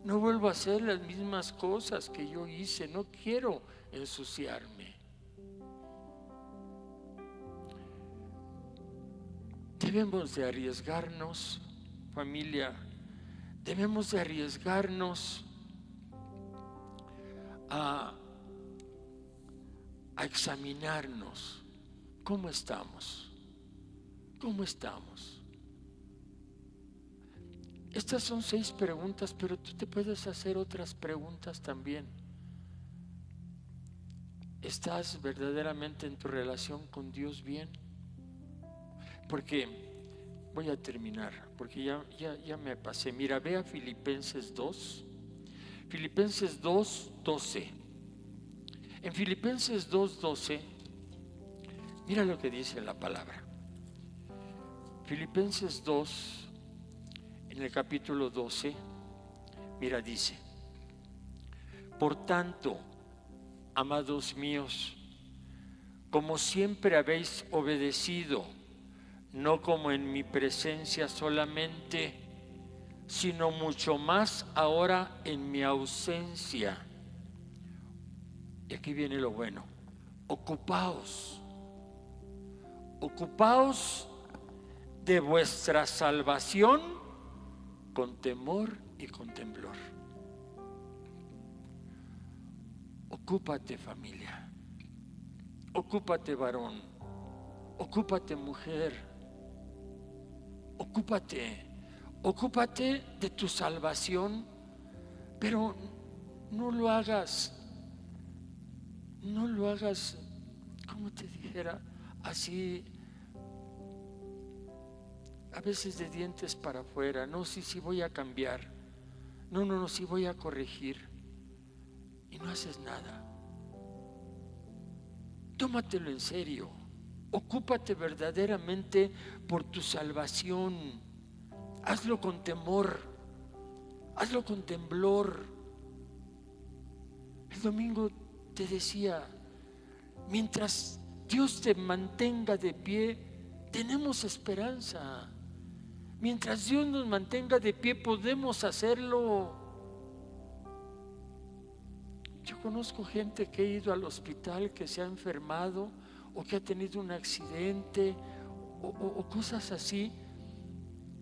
no vuelvo a hacer las mismas cosas que yo hice, no quiero ensuciarme. Debemos de arriesgarnos, familia, debemos de arriesgarnos a examinarnos. ¿Cómo estamos? ¿Cómo estamos? Estas son 6 preguntas, pero tú te puedes hacer otras preguntas también. ¿Estás verdaderamente en tu relación con Dios bien? Porque voy a terminar, porque ya me pasé. Mira, ve a Filipenses 2, Filipenses 2:12. En Filipenses 2:12, mira lo que dice la palabra. Filipenses 2, en el capítulo 12, mira, dice: por tanto, amados míos, como siempre habéis obedecido, no como en mi presencia solamente, sino mucho más ahora en mi ausencia. Y aquí viene lo bueno: ocupaos de vuestra salvación con temor y con temblor. Ocúpate, familia, ocúpate, varón, ocúpate, mujer, ocúpate de tu salvación, pero no lo hagas, como te dijera, así, a veces de dientes para afuera. No, sí voy a cambiar, no, sí voy a corregir, y no haces nada. Tómatelo en serio, ocúpate verdaderamente por tu salvación, hazlo con temor, hazlo con temblor. El domingo te decía, mientras Dios te mantenga de pie, tenemos esperanza. Mientras Dios nos mantenga de pie, podemos hacerlo. Yo conozco gente que ha ido al hospital, que se ha enfermado o que ha tenido un accidente o cosas así,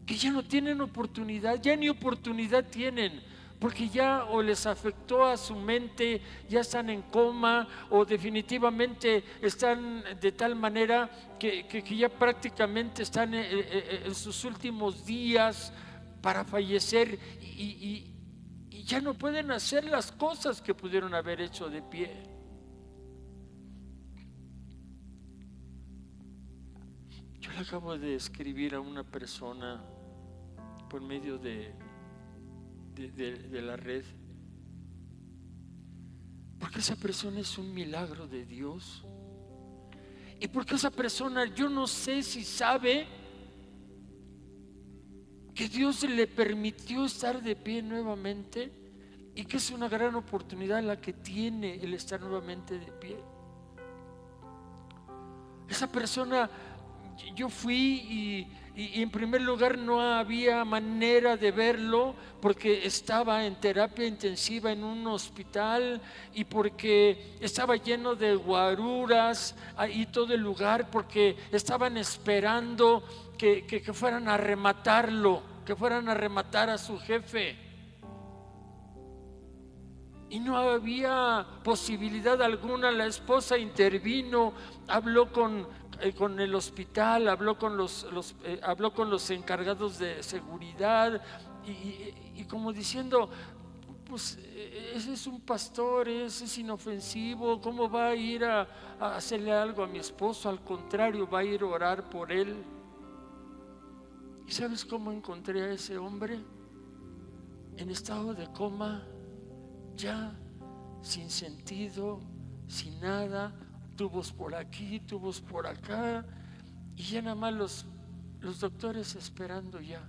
que ya no tienen oportunidad, ya ni oportunidad tienen, porque ya o les afectó a su mente, ya están en coma, o definitivamente están de tal manera que ya prácticamente están en sus últimos días para fallecer, y ya no pueden hacer las cosas que pudieron haber hecho de pie. Yo le acabo de escribir a una persona por medio de la red, porque esa persona es un milagro de Dios, y porque esa persona, yo no sé si sabe que Dios le permitió estar de pie nuevamente, y que es una gran oportunidad la que tiene el estar nuevamente de pie. Esa persona, yo fui y en primer lugar no había manera de verlo porque estaba en terapia intensiva en un hospital y porque estaba lleno de guaruras ahí todo el lugar, porque estaban esperando que fueran a rematarlo, que fueran a rematar a su jefe. Y no había posibilidad alguna. La esposa intervino, habló con el hospital, habló con los encargados de seguridad y como diciendo, pues ese es un pastor, ese es inofensivo, ¿cómo va a ir a hacerle algo a mi esposo? Al contrario, va a ir a orar por él. ¿Y sabes cómo encontré a ese hombre? En estado de coma, ya sin sentido, sin nada, tubos por aquí, tubos por acá, y ya nada más los doctores esperando ya.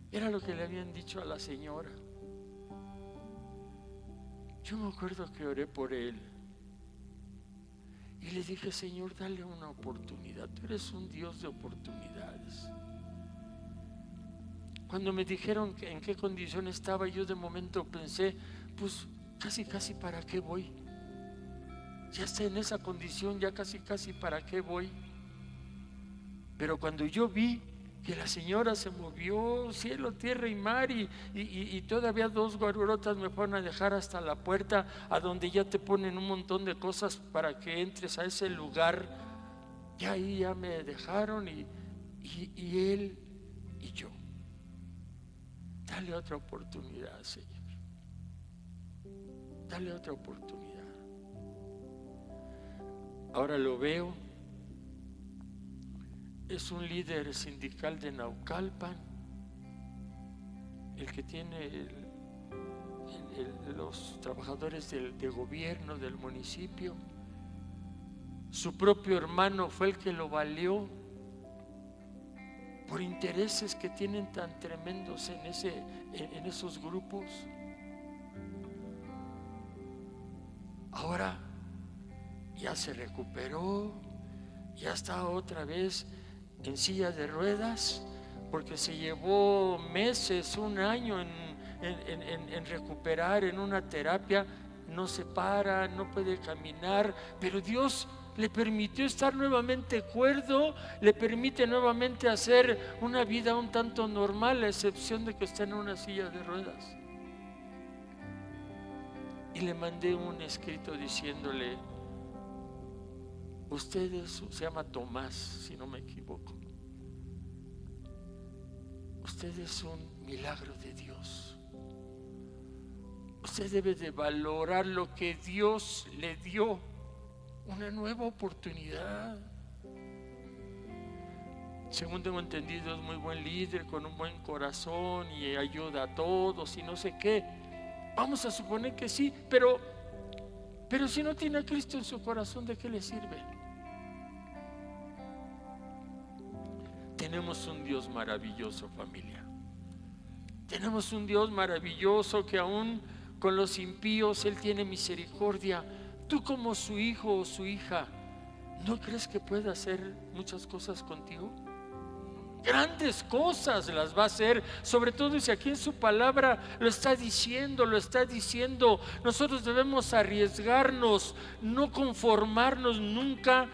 Era lo que le habían dicho a la señora. Yo me acuerdo que oré por él y le dije: Señor, dale una oportunidad, tú eres un Dios de oportunidades. Cuando me dijeron en qué condición estaba, yo de momento pensé, pues casi para qué voy, ya está en esa condición, ya casi para qué voy. Pero cuando yo vi que la señora se movió cielo, tierra y mar y todavía dos guarurotas me fueron a dejar hasta la puerta, a donde ya te ponen un montón de cosas para que entres a ese lugar, ya ahí ya me dejaron y él y yo. Dale otra oportunidad, Señor. Dale otra oportunidad. Ahora lo veo, es un líder sindical de Naucalpan, el que tiene los trabajadores de gobierno del municipio. Su propio hermano fue el que lo valió por intereses que tienen tan tremendos en esos grupos. Ahora ya se recuperó, ya está otra vez en silla de ruedas, porque se llevó meses, un año en recuperar, en una terapia. No se para, no puede caminar, pero Dios le permitió estar nuevamente cuerdo, le permite nuevamente hacer una vida un tanto normal, a excepción de que está en una silla de ruedas. Y le mandé un escrito diciéndole: se llama Tomás, si no me equivoco, usted es un milagro de Dios. Usted debe de valorar lo que Dios le dio, una nueva oportunidad. Según tengo entendido, es muy buen líder, con un buen corazón y ayuda a todos y no sé qué. Vamos a suponer que sí, pero si no tiene a Cristo en su corazón, ¿de qué le sirve? Tenemos un Dios maravilloso, familia. Tenemos un Dios maravilloso que aún con los impíos Él tiene misericordia. Tú, como su hijo o su hija, ¿no crees que puede hacer muchas cosas contigo? Grandes cosas las va a hacer, sobre todo si aquí en su palabra lo está diciendo. Nosotros debemos arriesgarnos, no conformarnos nunca,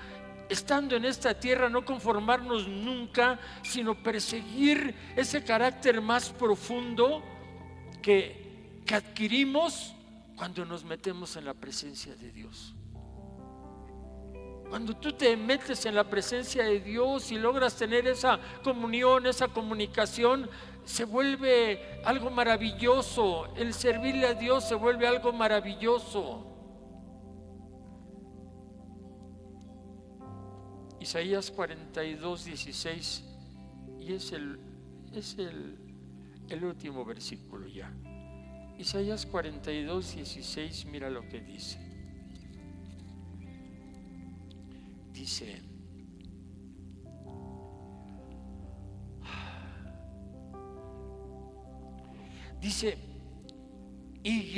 estando en esta tierra, no conformarnos nunca, sino perseguir ese carácter más profundo que adquirimos cuando nos metemos en la presencia de Dios. Cuando tú te metes en la presencia de Dios y logras tener esa comunión, esa comunicación, se vuelve algo maravilloso. El servirle a Dios se vuelve algo maravilloso. Isaías 42:16, y es el último versículo ya. Isaías 42:16, mira lo que dice. Dice, y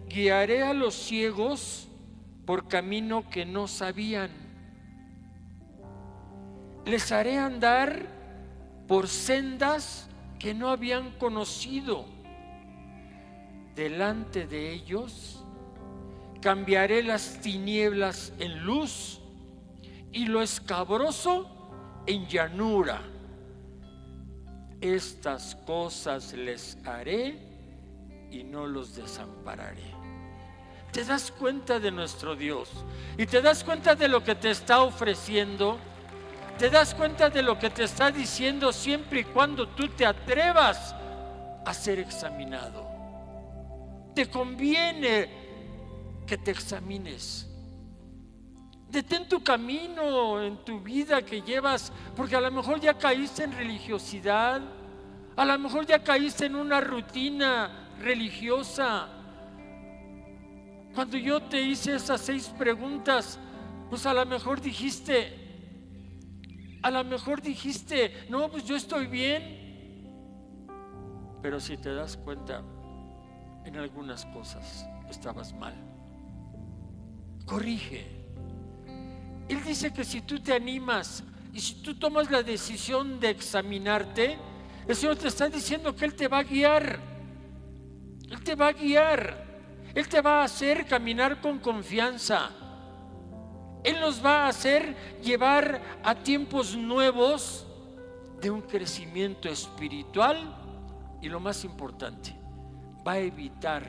guiaré a los ciegos por camino que no sabían. Les haré andar por sendas que no habían conocido. Delante de ellos cambiaré las tinieblas en luz y lo escabroso en llanura. Estas cosas les haré y no los desampararé. ¿Te das cuenta de nuestro Dios? ¿Y te das cuenta de lo que te está ofreciendo? ¿Te das cuenta de lo que te está diciendo siempre y cuando tú te atrevas a ser examinado? Te conviene que te examines. Detén tu camino en tu vida que llevas, porque a lo mejor ya caíste en religiosidad, a lo mejor ya caíste en una rutina religiosa. Cuando yo te hice esas 6 preguntas, pues a lo mejor dijiste, no, pues yo estoy bien. Pero si te das cuenta, en algunas cosas estabas mal. Corrige. Él dice que si tú te animas y si tú tomas la decisión de examinarte, el Señor te está diciendo que Él te va a guiar. Él te va a guiar. Él te va a hacer caminar con confianza. Él nos va a hacer llevar a tiempos nuevos de un crecimiento espiritual y lo más importante, va a evitar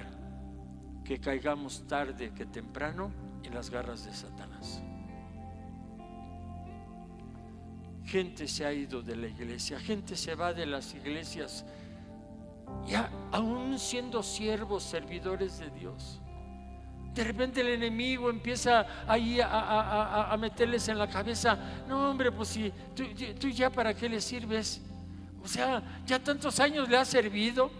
que caigamos tarde que temprano en las garras de Satanás. Gente se ha ido de la iglesia, gente se va de las iglesias, ya aún siendo siervos, servidores de Dios. De repente el enemigo empieza ahí a meterles en la cabeza, no hombre, pues si tú ya para qué le sirves, o sea, ya tantos años le has servido.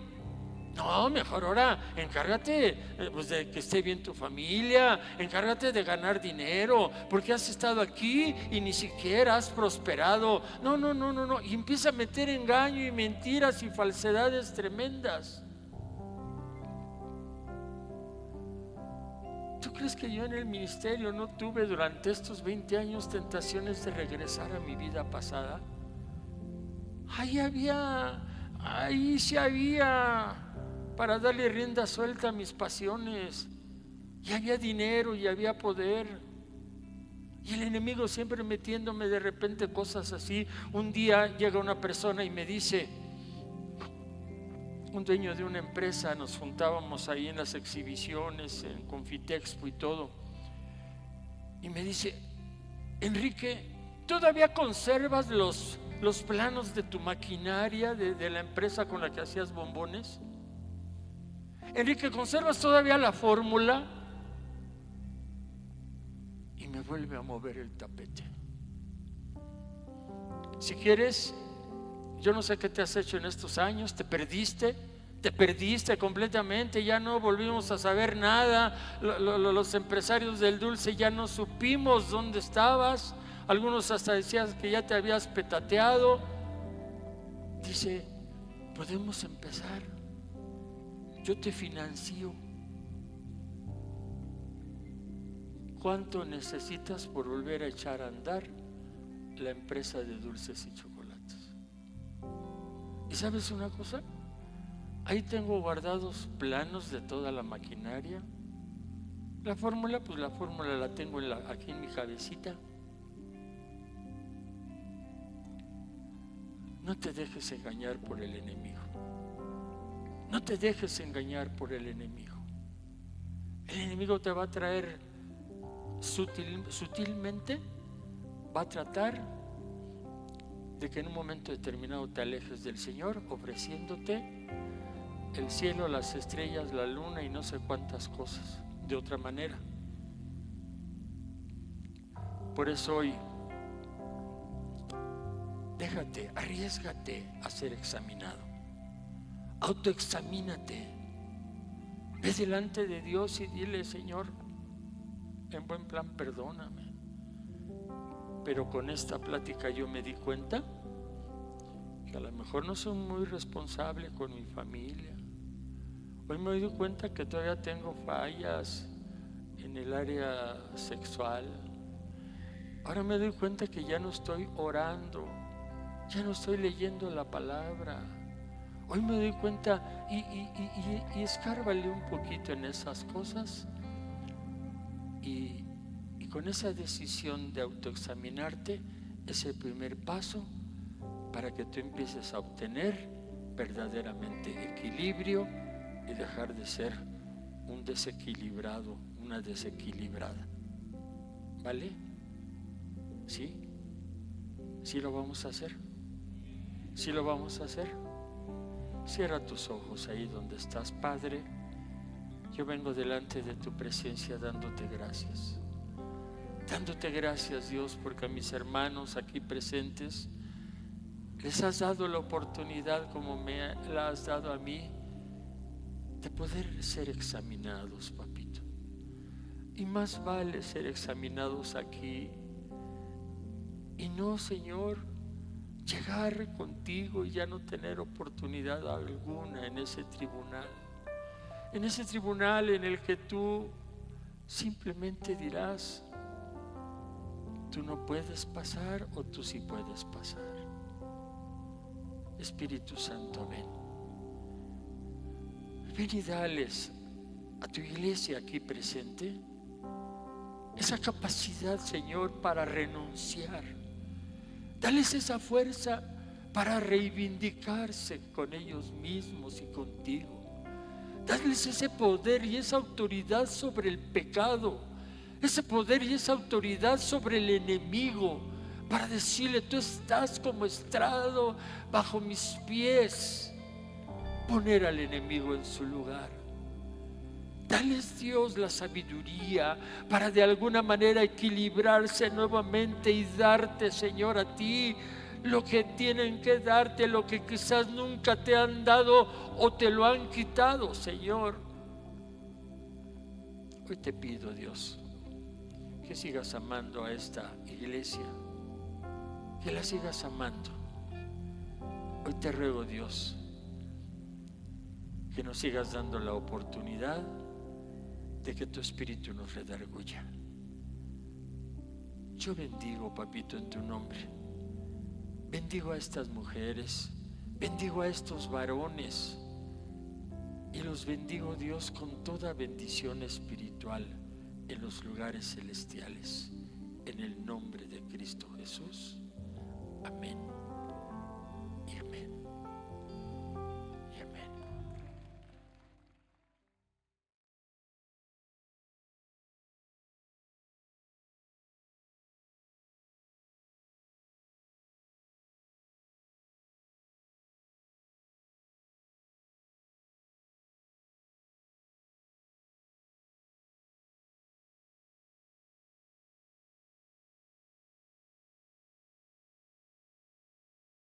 No, mejor ahora encárgate pues de que esté bien tu familia, encárgate de ganar dinero, porque has estado aquí y ni siquiera has prosperado. No, y empieza a meter engaño y mentiras y falsedades tremendas. ¿Tú crees que yo en el ministerio no tuve durante estos 20 años tentaciones de regresar a mi vida pasada? Ahí sí había para darle rienda suelta a mis pasiones, y había dinero y había poder, y el enemigo siempre metiéndome de repente cosas así. Un día llega una persona y me dice, un dueño de una empresa, nos juntábamos ahí en las exhibiciones, en Confitexpo y todo, y me dice, Enrique, ¿todavía conservas los planos de tu maquinaria de la empresa con la que hacías bombones? Enrique, ¿conservas todavía la fórmula? Y me vuelve a mover el tapete. Si quieres, yo no sé qué te has hecho en estos años. Te perdiste completamente, ya no volvimos a saber nada. Los empresarios del dulce ya no supimos dónde estabas. Algunos hasta decían que ya te habías petateado. Dice, podemos empezar, yo te financio. ¿Cuánto necesitas por volver a echar a andar la empresa de dulces y chocolates? ¿Y sabes una cosa? Ahí tengo guardados planos de toda la maquinaria. La fórmula, pues la fórmula la tengo aquí en mi cabecita. No te dejes engañar por el enemigo. No te dejes engañar por el enemigo. El enemigo te va a traer sutilmente, va a tratar de que en un momento determinado te alejes del Señor, ofreciéndote el cielo, las estrellas, la luna y no sé cuántas cosas de otra manera. Por eso hoy, déjate, arriésgate a ser examinado. Autoexamínate. Ve delante de Dios y dile, Señor, en buen plan, perdóname. Pero con esta plática yo me di cuenta que a lo mejor no soy muy responsable con mi familia, Hoy me doy cuenta que todavía tengo fallas en el área sexual. Ahora me doy cuenta que ya no estoy orando, ya no estoy leyendo la palabra. Hoy me doy cuenta y escárbale un poquito en esas cosas. Y con esa decisión de autoexaminarte es el primer paso para que tú empieces a obtener verdaderamente equilibrio y dejar de ser un desequilibrado, una desequilibrada. ¿Vale? ¿Sí? ¿Sí lo vamos a hacer? ¿Sí lo vamos a hacer? Cierra tus ojos ahí donde estás, Padre. Yo vengo delante de tu presencia dándote gracias. Dándote gracias, Dios, porque a mis hermanos aquí presentes les has dado la oportunidad, como me la has dado a mí, de poder ser examinados, papito. Y más vale ser examinados aquí y no, Señor, llegar contigo y ya no tener oportunidad alguna en ese tribunal. En ese tribunal en el que tú simplemente dirás: tú no puedes pasar, o tú sí puedes pasar. Espíritu Santo, ven. Ven y dales a tu iglesia aquí presente esa capacidad, Señor, para renunciar. Dales esa fuerza para reivindicarse con ellos mismos y contigo. Dales ese poder y esa autoridad sobre el pecado, ese poder y esa autoridad sobre el enemigo, para decirle: tú estás como estrado bajo mis pies. Poner al enemigo en su lugar. Dales, Dios, la sabiduría para de alguna manera equilibrarse nuevamente y darte, Señor, a ti lo que tienen que darte, lo que quizás nunca te han dado o te lo han quitado, Señor. Hoy te pido, Dios, que sigas amando a esta iglesia, que la sigas amando. Hoy te ruego, Dios, que nos sigas dando la oportunidad de que tu Espíritu nos redarguya. Yo bendigo, papito, en tu nombre. Bendigo a estas mujeres, bendigo a estos varones y los bendigo, Dios, con toda bendición espiritual en los lugares celestiales. En el nombre de Cristo Jesús. Amén.